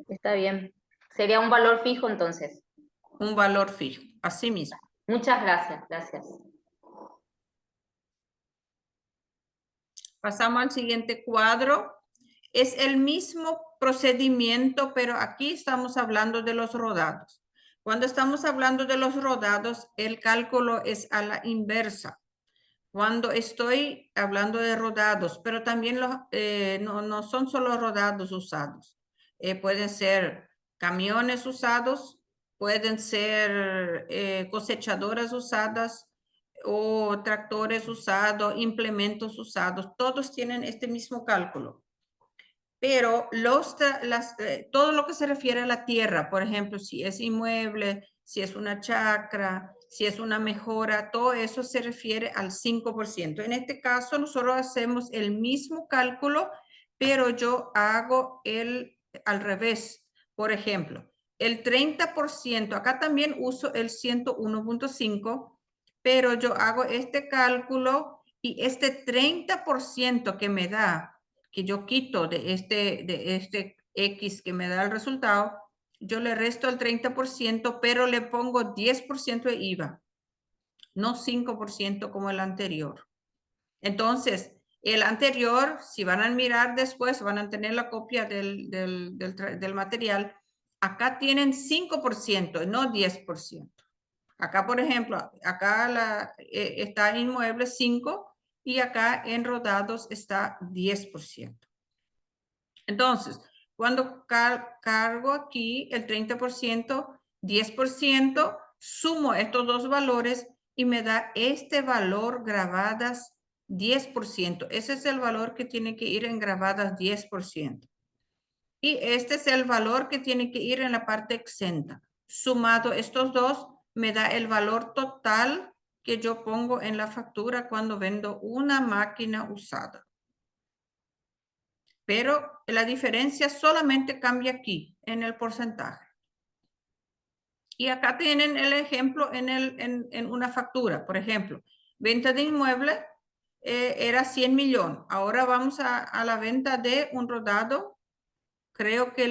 Está bien. Sería un valor fijo, entonces. Un valor fijo, así mismo. Muchas gracias, gracias. Pasamos al siguiente cuadro. Es el mismo procedimiento, pero aquí estamos hablando de los rodados. Cuando estamos hablando de los rodados, el cálculo es a la inversa. Cuando estoy hablando de rodados, pero también no son solo rodados usados. Pueden ser camiones usados, pueden ser cosechadoras usadas o tractores usados, implementos usados. Todos tienen este mismo cálculo. Pero todo lo que se refiere a la tierra, por ejemplo, si es inmueble, si es una chacra, si es una mejora, todo eso se refiere al 5%. En este caso, nosotros hacemos el mismo cálculo, pero yo hago al revés. Por ejemplo, el 30%, acá también uso el 101.5, pero yo hago este cálculo y este 30% que me da, que yo quito de este X que me da el resultado, yo le resto el 30%, pero le pongo 10% de IVA, no 5% como el anterior. Entonces, el anterior, si van a mirar después, van a tener la copia del material. Acá tienen 5%, no 10%. Acá, por ejemplo, acá está en inmuebles 5 y acá en rodados está 10%. Entonces, cuando cargo aquí el 30%, 10%, sumo estos dos valores y me da este valor grabadas 10%. Ese es el valor que tiene que ir en grabadas 10%. Y este es el valor que tiene que ir en la parte exenta. Sumado estos dos, me da el valor total que yo pongo en la factura cuando vendo una máquina usada. Pero la diferencia solamente cambia aquí, en el porcentaje. Y acá tienen el ejemplo en una factura. Por ejemplo, venta de inmueble era 100 millones. Ahora vamos a la venta de un rodado. Creo que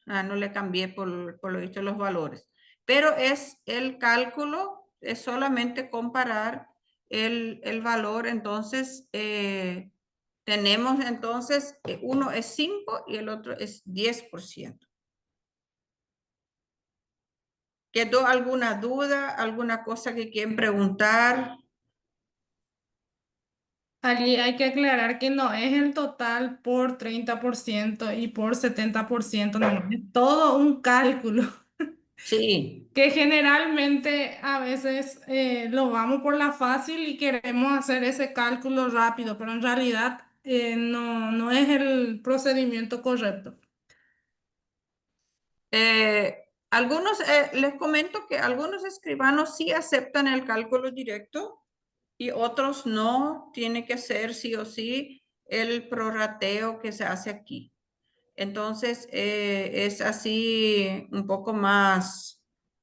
no le cambié por lo visto los valores. Pero es el cálculo, es solamente comparar el valor. Entonces, tenemos entonces, uno es 5 y el otro es 10%. ¿Quedó alguna duda, alguna cosa que quieren preguntar? Allí hay que aclarar que no es el total por 30% y por 70%, no, es todo un cálculo Sí, que generalmente a veces lo vamos por la fácil y queremos hacer ese cálculo rápido, pero en realidad no es el procedimiento correcto. les comento que algunos escribanos sí aceptan el cálculo directo y otros no, tiene que ser sí o sí el prorrateo que se hace aquí. Entonces, es así un poco más,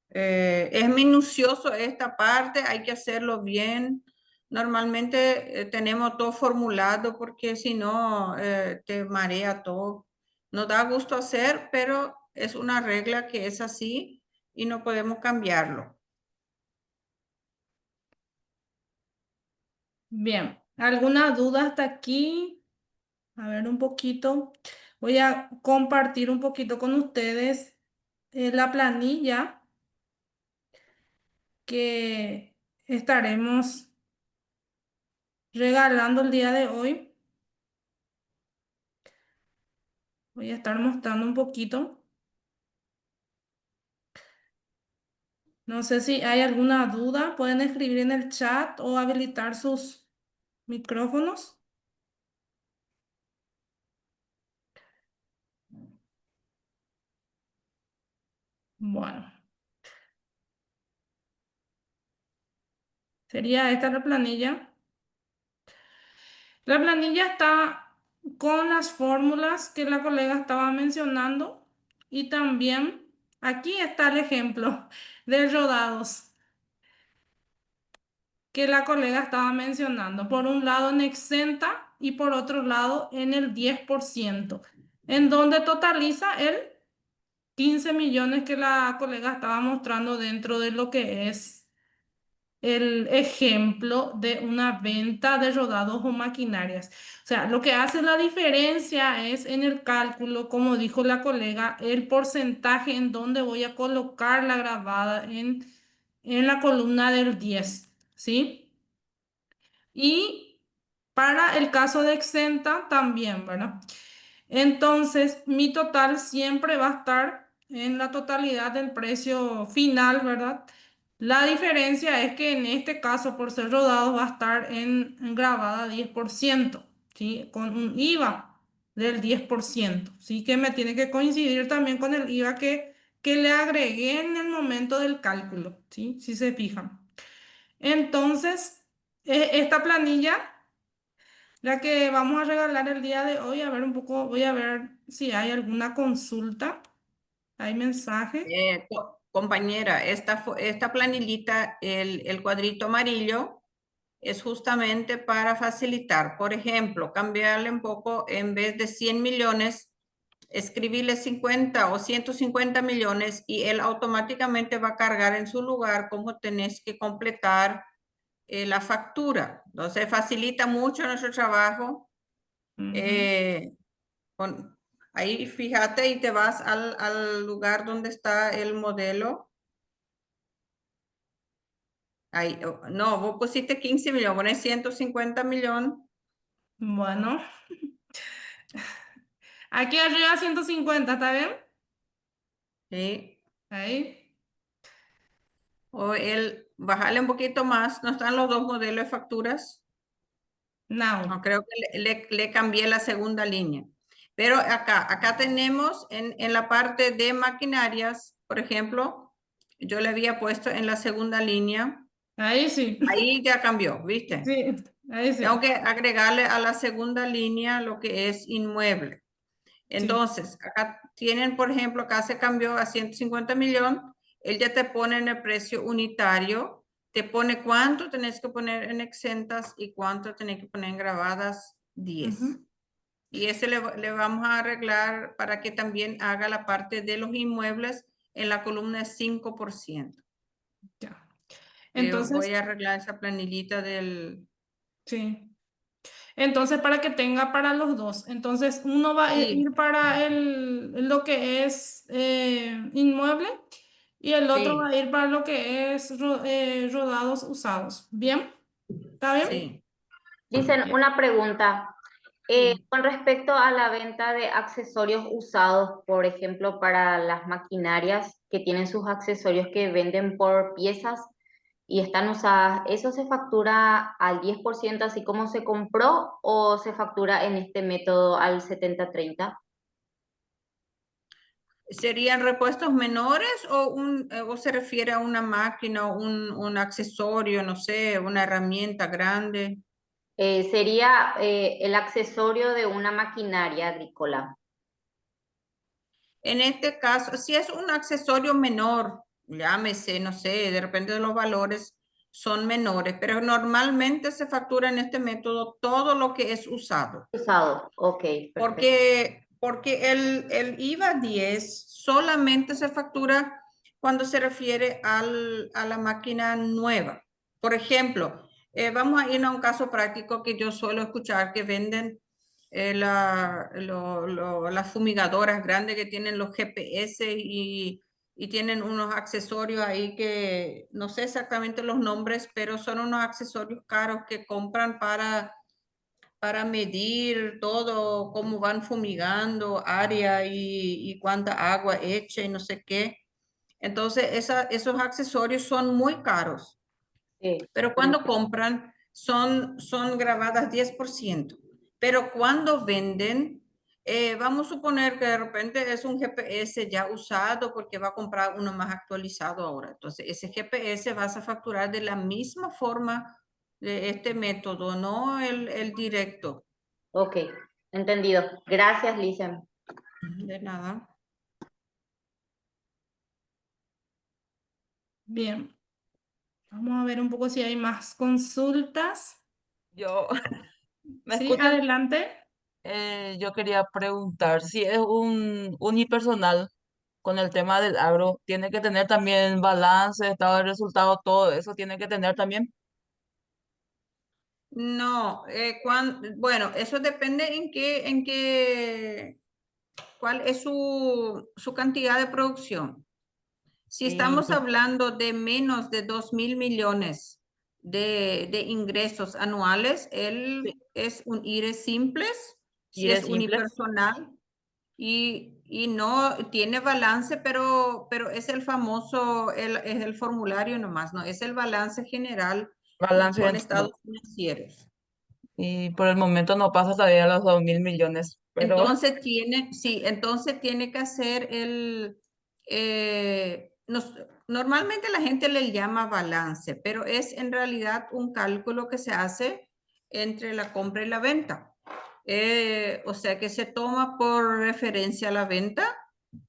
es minucioso esta parte, hay que hacerlo bien. Normalmente tenemos todo formulado porque si no, te marea todo. Nos da gusto hacer, pero es una regla que es así y no podemos cambiarlo. Bien, ¿alguna duda hasta aquí? A ver un poquito. Voy a compartir un poquito con ustedes la planilla que estaremos regalando el día de hoy. Voy a estar mostrando un poquito. No sé si hay alguna duda. Pueden escribir en el chat o habilitar sus micrófonos. Bueno, sería esta la planilla. La planilla está con las fórmulas que la colega estaba mencionando y también aquí está el ejemplo de rodados que la colega estaba mencionando. Por un lado en exenta y por otro lado en el 10%, en donde totaliza el 15 millones que la colega estaba mostrando dentro de lo que es el ejemplo de una venta de rodados o maquinarias. O sea, lo que hace la diferencia es en el cálculo, como dijo la colega, el porcentaje en donde voy a colocar la grabada en la columna del 10, ¿sí? Y para el caso de exenta también, ¿verdad? Entonces, mi total siempre va a estar en la totalidad del precio final, ¿verdad? La diferencia es que en este caso, por ser rodado, va a estar en grabada 10%, ¿sí? Con un IVA del 10%, ¿sí? Que me tiene que coincidir también con el IVA que que le agregué en el momento del cálculo, ¿sí? Si se fijan. Entonces, esta planilla, la que vamos a regalar el día de hoy, a ver un poco, voy a ver si hay alguna consulta, hay mensaje. Compañera, esta planillita, el cuadrito amarillo, es justamente para facilitar. Por ejemplo, cambiarle un poco, en vez de 100 millones, escribirle 50 o 150 millones y él automáticamente va a cargar en su lugar cómo tenés que completar la factura. Entonces facilita mucho nuestro trabajo. Ujú. eh, ahí fíjate y te vas al lugar donde está el modelo. Ahí, no, vos pusiste 15 millones, pones 150 millones. Bueno, aquí arriba 150, ¿está bien? ¿Sí? Ahí. O bajarle un poquito más. ¿No están los dos modelos de facturas? No, Now. creo que le cambié la segunda línea. Pero acá tenemos en la parte de maquinarias, por ejemplo, yo le había puesto en la segunda línea. Ahí sí. Ahí ya cambió, ¿viste? Sí, ahí Tengo sí. que agregarle a la segunda línea lo que es inmueble. Sí. Entonces, acá tienen, por ejemplo, acá se cambió a 150 millones. Él ya te pone en el precio unitario, te pone cuánto tenés que poner en exentas y cuánto tenés que poner en grabadas 10. Ujú. Y ese le vamos a arreglar para que también haga la parte de los inmuebles en la columna 5%. Ya. Voy Entonces, a arreglar esa planillita del... sí. Entonces, para que tenga para los dos. Entonces, uno va a Sí, ir para lo que es inmueble y el otro va sí, a ir para lo que es rodados usados. ¿Bien? ¿Está bien? sí, Dicen Bien. una pregunta. sí. Con respecto a la venta de accesorios usados, por ejemplo, para las maquinarias que tienen sus accesorios que venden por piezas y están usadas, ¿eso se factura al 10% así como se compró o se factura en este método al 70-30? ¿Serían repuestos menores o se refiere a una máquina, un accesorio, no sé, una herramienta grande? Sería el accesorio de una maquinaria agrícola. En este caso, si es un accesorio menor, llámese, no sé, de repente los valores son menores, pero normalmente se factura en este método todo lo que es usado. Usado, ok, perfecto. Porque el IVA 10 solamente se factura cuando se refiere a la máquina nueva. Por ejemplo, vamos a ir a un caso práctico que yo suelo escuchar que venden las fumigadoras grandes que tienen los GPS y tienen unos accesorios ahí que no sé exactamente los nombres, pero son unos accesorios caros que compran para medir todo, cómo van fumigando, área y cuánta agua echa y no sé qué. Entonces, esos accesorios son muy caros, Sí, pero cuando compran son grabadas 10%. Pero cuando venden, vamos a suponer que de repente es un GPS ya usado porque va a comprar uno más actualizado ahora. Entonces, ese GPS vas a facturar de la misma forma de este método, no el directo. ok, entendido. Gracias, Lisa. De nada. Bien. Vamos a ver un poco si hay más consultas. Yo, ¿me Sí, escuchan? adelante. Yo quería preguntar si es un unipersonal con el tema del agro, ¿tiene que tener también balance, estado de resultado, todo eso tiene que tener también? No, bueno, eso depende cuál es su cantidad de producción. Si Y estamos hablando de menos de 2.000 millones de ingresos anuales, sí, él es un IRE simples, si tire es simples, unipersonal y no tiene balance, pero es el famoso, es el formulario nomás, ¿no? Es el balance general balance con no, estados financieros. y por el momento no pasa todavía los 2.000 millones, pero Entonces tiene que hacer normalmente la gente le llama balance, pero es en realidad un cálculo que se hace entre la compra y la venta. O sea que se toma por referencia la venta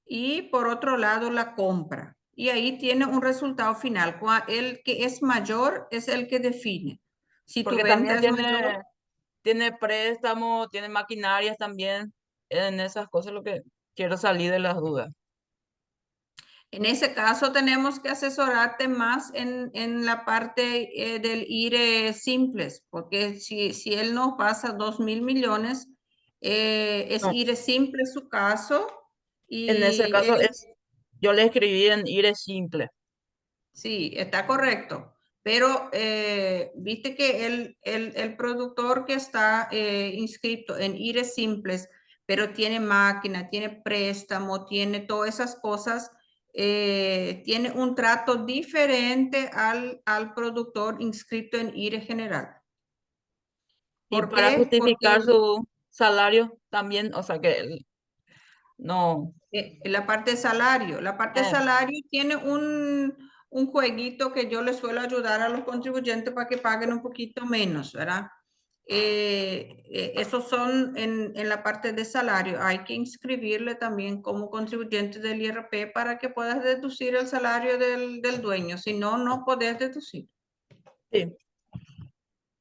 y por otro lado la compra. Y ahí tiene un resultado final. El que es mayor es el que define. Si tu Porque venta también es mayor, tiene préstamo, tiene maquinarias también. En esas cosas lo que quiero salir de las dudas. en ese caso tenemos que asesorarte más en la parte del IRE simples, porque si él nos pasa 2.000 millones, es No, IRE simple su caso en ese y caso yo le escribí en IRE simple. sí, está correcto. Pero viste que el productor que está inscrito en IRE simples, pero tiene máquina, tiene préstamo, tiene todas esas cosas, tiene un trato diferente al productor inscrito en IRE general. Y ¿Por para qué? justificar Porque su salario también, o sea que no. la parte de salario. La parte de eh, salario tiene un jueguito que yo le suelo ayudar a los contribuyentes para que paguen un poquito menos, ¿verdad? Esos son en la parte de salario. Hay que inscribirle también como contribuyente del IRP para que puedas deducir el salario del dueño. Si no, no podés deducir. sí.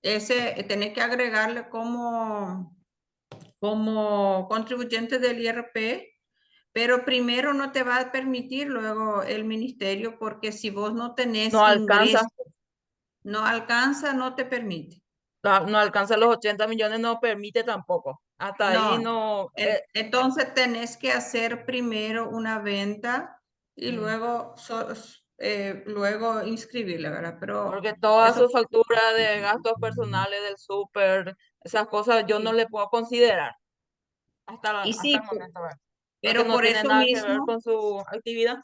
Ese, tenés que agregarle como contribuyente del IRP, pero primero no te va a permitir luego el ministerio porque si vos no tenés No alcanza, ingresos, no alcanza, no te permite. no alcanza los 80 millones, no permite tampoco. Hasta ahí No. no. Entonces tenés que hacer primero una venta y Mm, luego inscribirla, ¿verdad? Pero Porque toda eso su factura de gastos personales del súper, esas cosas yo no sí. le puedo considerar Y hasta el sí, momento, ¿verdad? Porque pero no tiene nada que ver con su actividad.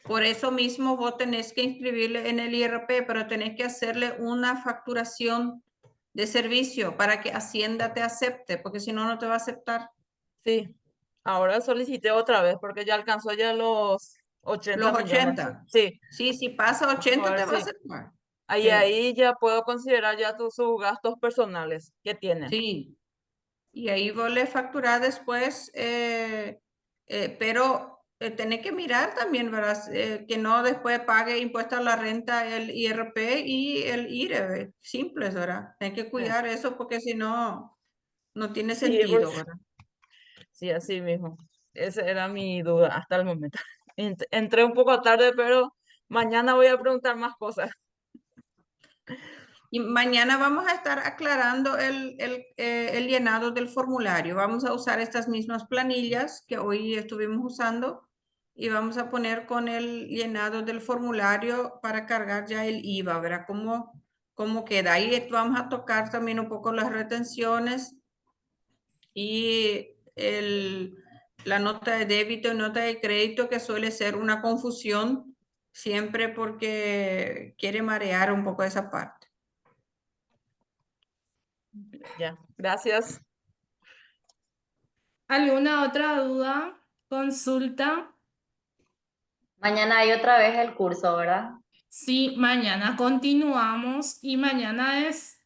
por eso mismo vos tenés que inscribirle en el IRP, pero tenés que hacerle una facturación de servicio para que Hacienda te acepte, porque si no, no te va a aceptar. Sí, ahora solicité otra vez porque ya alcanzó ya los Los 80 millones. 80. Sí, Sí, si pasa vamos a 80 ver te va a si aceptar. Sí, ahí ya puedo considerar ya sus gastos personales que tiene. sí. Y ahí vos le facturás después, pero tenés que mirar también, ¿verdad? Que no después pague impuesto a la renta el IRP y el IRE, simples, ¿verdad? Tenés que Sí, cuidar eso porque si no, no tiene sí, sentido, ¿verdad? sí, así mismo. Esa era mi duda hasta el momento. Entré un poco tarde, pero mañana voy a preguntar más cosas. Y mañana vamos a estar aclarando el llenado del formulario. Vamos a usar estas mismas planillas que hoy estuvimos usando y vamos a poner con el llenado del formulario para cargar ya el IVA, ¿verdad? ¿Cómo queda? Ahí vamos a tocar también un poco las retenciones y la nota de débito y nota de crédito, que suele ser una confusión siempre porque quiere marear un poco esa parte. Ya, gracias. ¿Alguna otra duda? ¿Consulta? Mañana hay otra vez el curso, ¿verdad? Sí, mañana continuamos y mañana es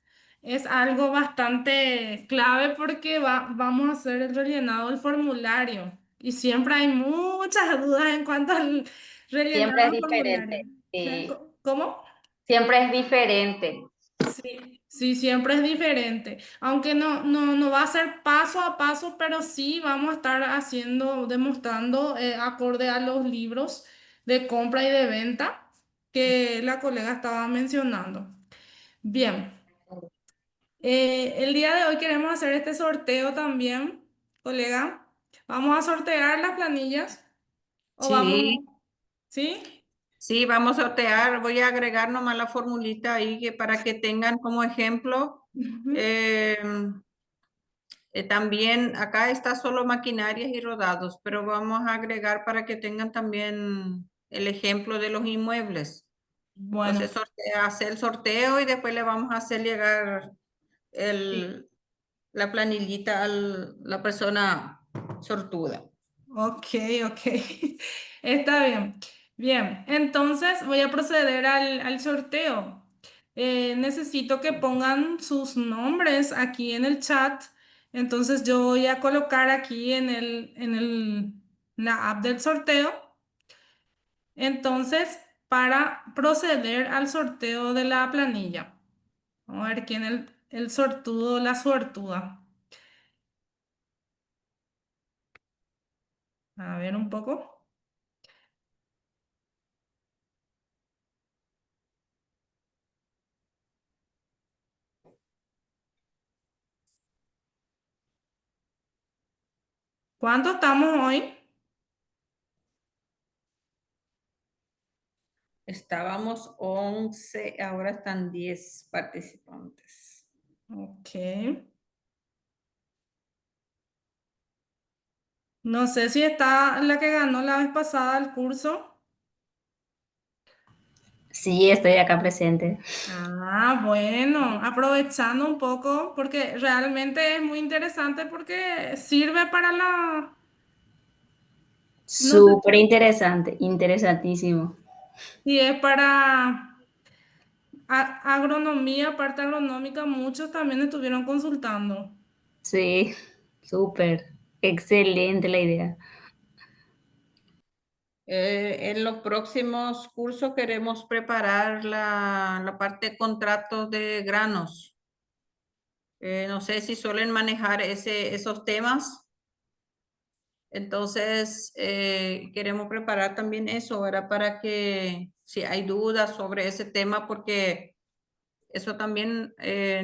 algo bastante clave porque vamos a hacer el rellenado del formulario y siempre hay muchas dudas en cuanto al rellenar Siempre es los formularios. diferente. Sí, ¿Cómo? siempre es diferente. Sí, sí, siempre es diferente. Aunque no va a ser paso a paso, pero sí vamos a estar haciendo, demostrando acorde a los libros de compra y de venta que la colega estaba mencionando. Bien, el día de hoy queremos hacer este sorteo también, colega. Vamos a sortear las planillas o Sí, vamos, ¿sí? sí, vamos a sortear. Voy a agregar nomás la formulita ahí para que tengan como ejemplo. Ujú. Eh, también acá está solo maquinarias y rodados, pero vamos a agregar para que tengan también el ejemplo de los inmuebles. Bueno, Entonces, hacer el sorteo y después le vamos a hacer llegar sí. la planillita a la persona sortuda. Ok, ok. Está bien. Bien, entonces voy a proceder al sorteo. Necesito que pongan sus nombres aquí en el chat. Entonces yo voy a colocar aquí la app del sorteo. Entonces, para proceder al sorteo de la planilla. Vamos a ver quién es el sortudo o la suertuda. A ver un poco. ¿Cuánto estamos hoy? Estábamos 11, ahora están 10 participantes. Ok. No sé si está la que ganó la vez pasada el curso. Sí, estoy acá presente. Ah, bueno, aprovechando un poco, porque realmente es muy interesante porque sirve para no sé Súper interesante, interesantísimo. si es para agronomía, parte agronómica, muchos también estuvieron consultando. Sí, súper. Excelente la idea. En los próximos cursos queremos preparar la parte de contratos de granos. No sé si suelen manejar esos temas. Entonces, queremos preparar también eso, ¿verdad? Para que si hay dudas sobre ese tema, porque eso también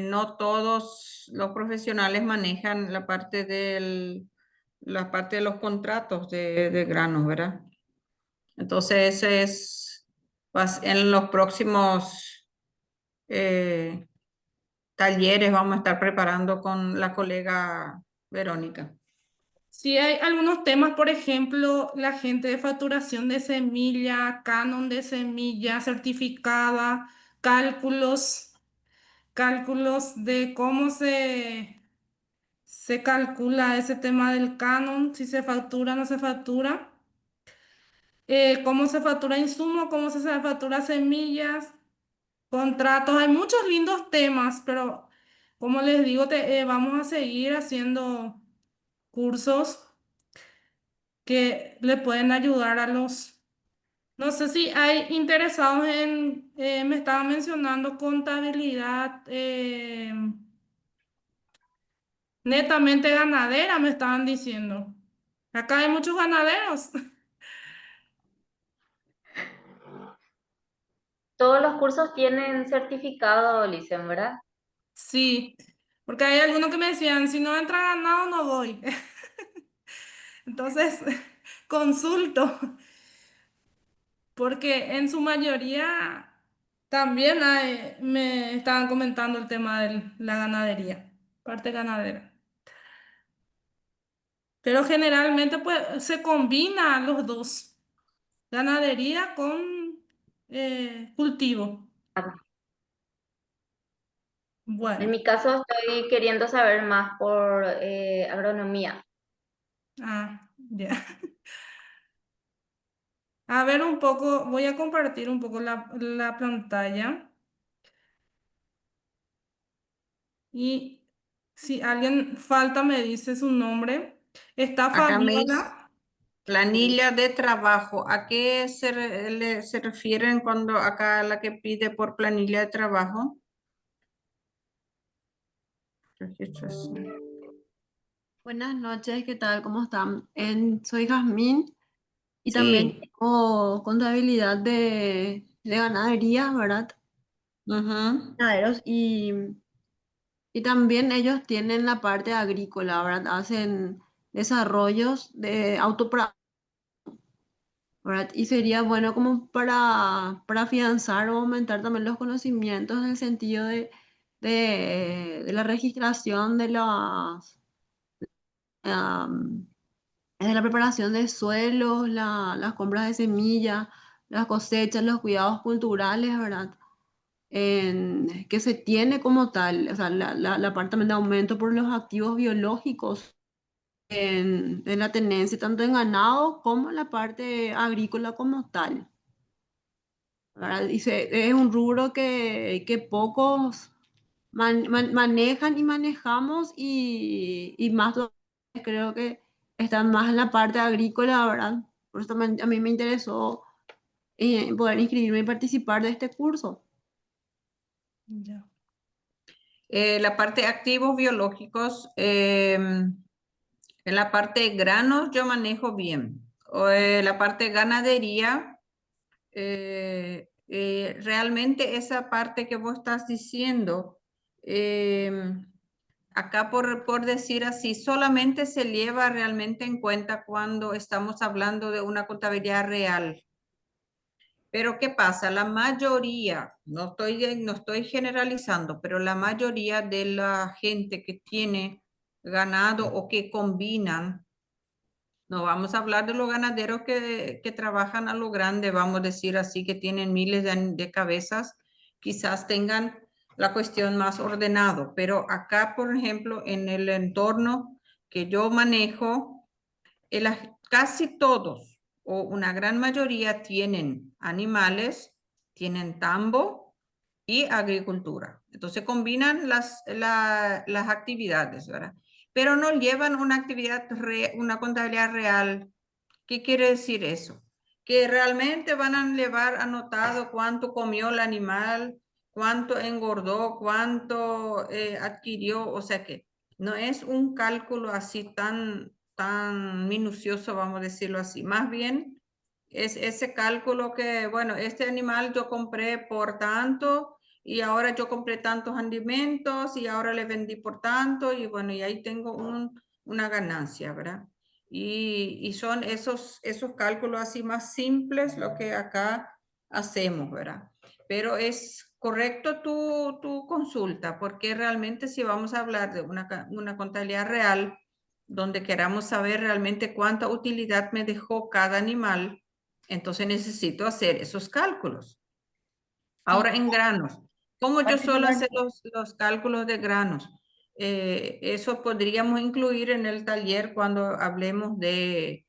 no todos los profesionales manejan la parte de los contratos de granos, ¿verdad? Entonces, en los próximos eh, talleres vamos a estar preparando con la colega Verónica. Si hay algunos temas, por ejemplo, la gente de facturación de semilla, canon de semilla certificada, cálculos, cálculos de cómo se calcula ese tema del canon, si se factura o no se factura, cómo se factura insumo, cómo se factura semillas, contratos. Hay muchos lindos temas, pero como les digo, vamos a seguir haciendo cursos que le pueden ayudar a los... No sé si hay interesados me estaba mencionando contabilidad netamente ganadera, me estaban diciendo. Acá hay muchos ganaderos. Todos los cursos tienen certificado, Licen, ¿verdad? Sí, porque hay algunos que me decían, si no entra ganado, no voy. Entonces, consulto, porque en su mayoría también me estaban comentando el tema de la ganadería, parte ganadera. Pero generalmente pues se combina los dos, ganadería con cultivo. En Bueno, mi caso estoy queriendo saber más por agronomía. ya. A ver un poco, voy a compartir un poco la pantalla y si alguien falta me dice su nombre. Está Acá me dice Fabiola. planilla de trabajo. ¿A qué se refieren cuando acá la que pide por planilla de trabajo? Registración. Buenas noches, ¿qué tal? ¿Cómo están? Soy Jazmín y también Sí. tengo contabilidad de ganadería, ¿verdad? Ujú. Ganaderos y también ellos tienen la parte agrícola, ¿verdad? Hacen desarrollos de auto, ¿verdad? Y sería bueno como para afianzar o aumentar también los conocimientos en el sentido de la registración de am, desde la preparación de suelos, las compras de semillas, las cosechas, los cuidados culturales, ¿verdad? Que se tiene como tal, o sea, la parte también de aumento por los activos biológicos en la tenencia, tanto en ganado como en la parte agrícola como tal. ¿Verdad? Es un rubro que pocos manejan y manejamos y más todavía creo que están más en la parte agrícola, ¿verdad? Por eso también a mí me interesó poder inscribirme y participar de este curso. Ya. La parte de activos biológicos, en la parte de granos yo manejo bien. La parte de ganadería, realmente esa parte que vos estás diciendo, acá por decir así, solamente se lleva realmente en cuenta cuando estamos hablando de una contabilidad real. Pero ¿qué pasa? La mayoría, no estoy generalizando, pero la mayoría de la gente que tiene ganado o que combinan, no vamos a hablar de los ganaderos que trabajan a lo grande, vamos a decir así, que tienen miles de cabezas, quizás tengan la cuestión más ordenado, pero acá, por ejemplo, en el entorno que yo manejo, casi todos o una gran mayoría tienen animales, tienen tambo y agricultura. Entonces combinan las actividades, ¿verdad? Pero no llevan una una contabilidad real. ¿Qué quiere decir eso? Que realmente van a llevar anotado cuánto comió el animal, cuánto engordó, cuánto adquirió, o sea que no es un cálculo así tan minucioso, vamos a decirlo así. Más bien es ese cálculo que, bueno, este animal yo compré por tanto y ahora yo compré tantos alimentos y ahora le vendí por tanto y bueno, y ahí tengo una ganancia, ¿verdad? Y son esos cálculos así más simples lo que acá hacemos, ¿verdad? Pero es correcto tu consulta, porque realmente si vamos a hablar de una contabilidad real, donde queramos saber realmente cuánta utilidad me dejó cada animal, entonces necesito hacer esos cálculos. Sí, Ahora en granos, ¿cómo yo suelo particular. hacer los cálculos de granos? Eso podríamos incluir en el taller cuando hablemos de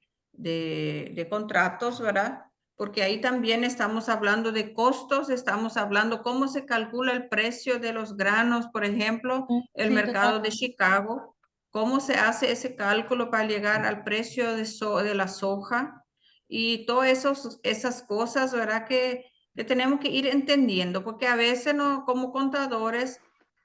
contratos, ¿verdad? Porque ahí también estamos hablando de costos, estamos hablando cómo se calcula el precio de los granos, por ejemplo, el Sí, mercado de totalmente. Chicago, cómo se hace ese cálculo para llegar al precio de la soja y todas esas cosas, ¿verdad? Que tenemos que ir entendiendo, porque a veces no, como contadores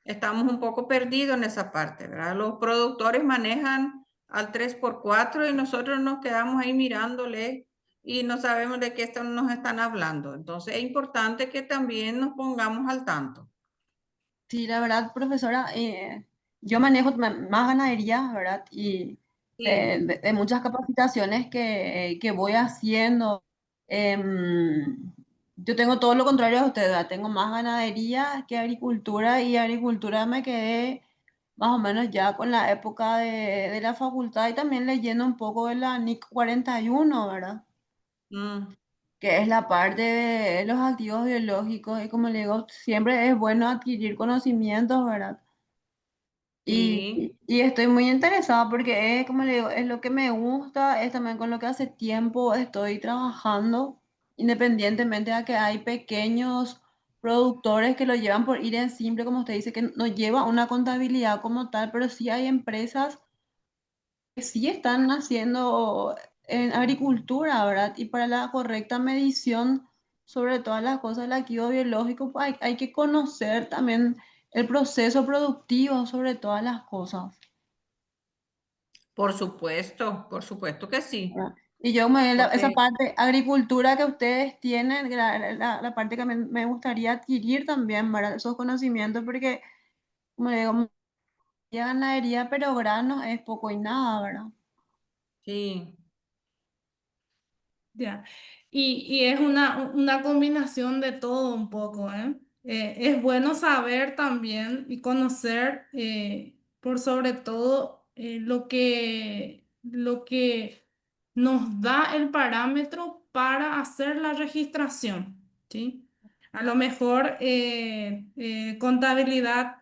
estamos un poco perdidos en esa parte, ¿verdad? Los productores manejan al 3x4 y nosotros nos quedamos ahí mirándole y no sabemos de qué nos están hablando. Entonces es importante que también nos pongamos al tanto. Sí, la verdad, profesora, yo manejo más ganadería, ¿verdad? Y Sí, de muchas capacitaciones que voy haciendo, yo tengo todo lo contrario a usted, ¿verdad? Tengo más ganadería que agricultura y agricultura me quedé más o menos ya con la época de la facultad y también leyendo un poco de la NIC 41, ¿verdad? mm, Que es la parte de los activos biológicos y como le digo, siempre es bueno adquirir conocimientos, ¿verdad? sí, Y estoy muy interesada porque es, como le digo, es lo que me gusta, es también con lo que hace tiempo estoy trabajando, independientemente de que hay pequeños productores que lo llevan por ir en simple, como usted dice, que no lleva una contabilidad como tal, pero sí hay empresas que sí están haciendo en agricultura, ¿verdad? Y para la correcta medición sobre todas las cosas del activo biológico, pues hay que conocer también el proceso productivo sobre todas las cosas. por supuesto que sí, ¿Verdad? Y yo esa porque parte, agricultura que ustedes tienen, la parte que me gustaría adquirir también, ¿verdad? Esos conocimientos, porque, como le digo, ganadería, pero granos es poco y nada, ¿verdad? sí, Ya. Y es una combinación de todo un poco, ¿eh? Es bueno saber también y conocer, por sobre todo, lo que nos da el parámetro para hacer la registración, ¿sí? A lo mejor contabilidad,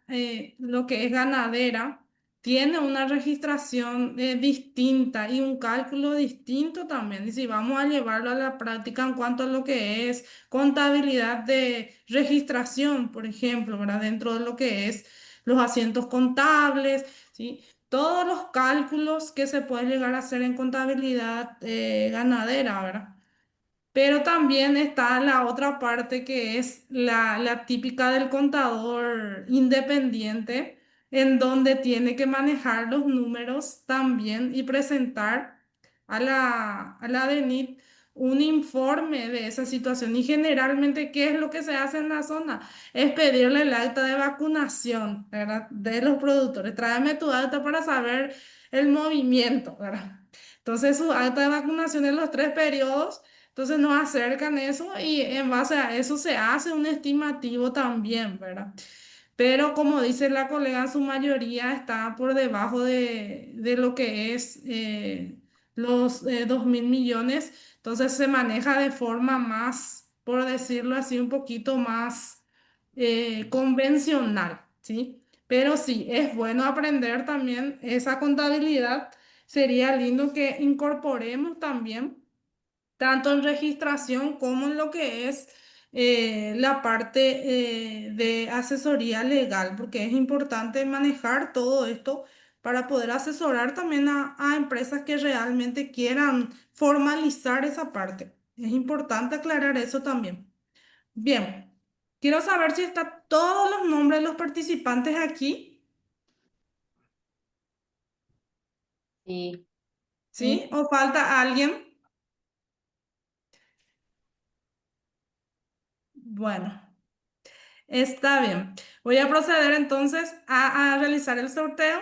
lo que es ganadera. tiene una registración distinta y un cálculo distinto también. Y si vamos a llevarlo a la práctica en cuanto a lo que es contabilidad de registración, por ejemplo, ¿verdad? Dentro de lo que es los asientos contables, ¿sí? Todos los cálculos que se pueden llegar a hacer en contabilidad ganadera, ¿verdad? Pero también está la otra parte que es la típica del contador independiente, en donde tiene que manejar los números también y presentar a la DENIT un informe de esa situación. Y generalmente, ¿qué es lo que se hace en la zona? Es pedirle el acta de vacunación, ¿verdad? De los productores. Tráeme tu acta para saber el movimiento, ¿verdad? Entonces, su acta de vacunación en los 3 periodos. Entonces nos acercan eso y en base a eso se hace un estimativo también, ¿verdad? Pero como dice la colega, su mayoría está por debajo de lo que es los 2.000 millones. Entonces se maneja de forma más, por decirlo así, un poquito más convencional, ¿sí? Pero sí, es bueno aprender también esa contabilidad. Sería lindo que incorporemos también tanto en registración como en lo que es la parte de asesoría legal, porque es importante manejar todo esto para poder asesorar también a empresas que realmente quieran formalizar esa parte. Es importante aclarar eso también. Bien, quiero saber si están todos los nombres de los participantes aquí, Sí. ¿sí? ¿O falta alguien? Bueno. Está bien. Voy a proceder entonces a realizar el sorteo.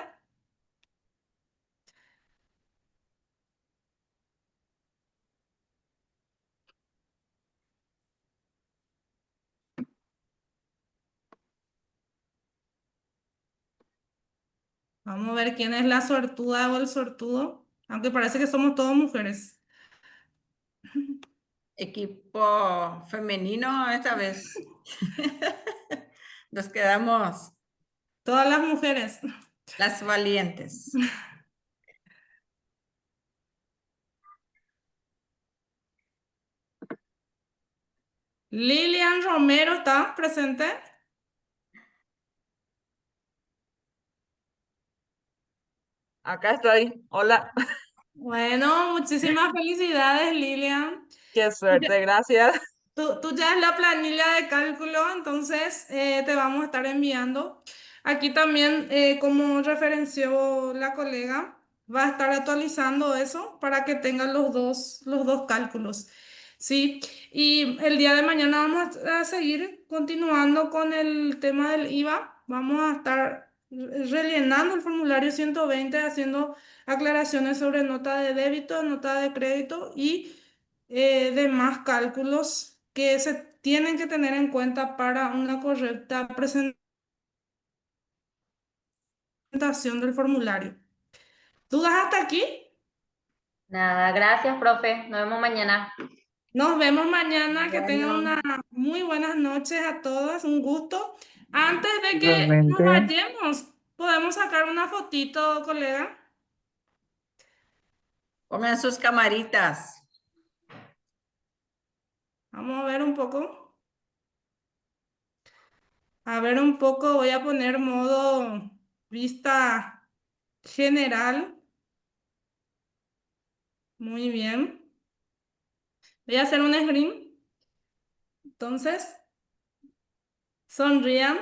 Vamos a ver quién es la sortuda o el sortudo, aunque parece que somos todas mujeres. Equipo femenino esta vez. Nos quedamos Todas las mujeres. las valientes. Lilian Romero está presente. Acá estoy. Hola, Bueno, muchísimas felicidades, Lilian. qué suerte, gracias. Tú ya es la planilla de cálculo, entonces te vamos a estar enviando. Aquí también, como referenció la colega, va a estar actualizando eso para que tengan los dos cálculos. Sí, y el día de mañana vamos a seguir continuando con el tema del IVA. Vamos a estar rellenando el formulario 120, haciendo aclaraciones sobre nota de débito, nota de crédito y demás cálculos que se tienen que tener en cuenta para una correcta presentación del formulario. ¿Dudas hasta aquí? Nada, gracias, profe. Nos vemos mañana. Nos vemos mañana. Que tengan Bueno, una muy buenas noches a todas. Un gusto. Antes de que nos Igualmente, vayamos, podemos sacar una fotito, colega. pongan sus camaritas. Vamos a ver un poco. A ver un poco. Voy a poner modo vista general. Muy bien. Voy a hacer un screen. Entonces, sonrían.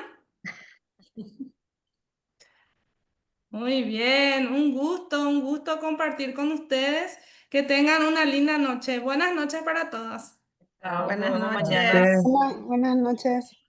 Muy bien, un gusto compartir con ustedes. Que tengan una linda noche. Buenas noches para todas. Chao, nos Buenas vemos noches. mañana. igualmente. Buenas noches.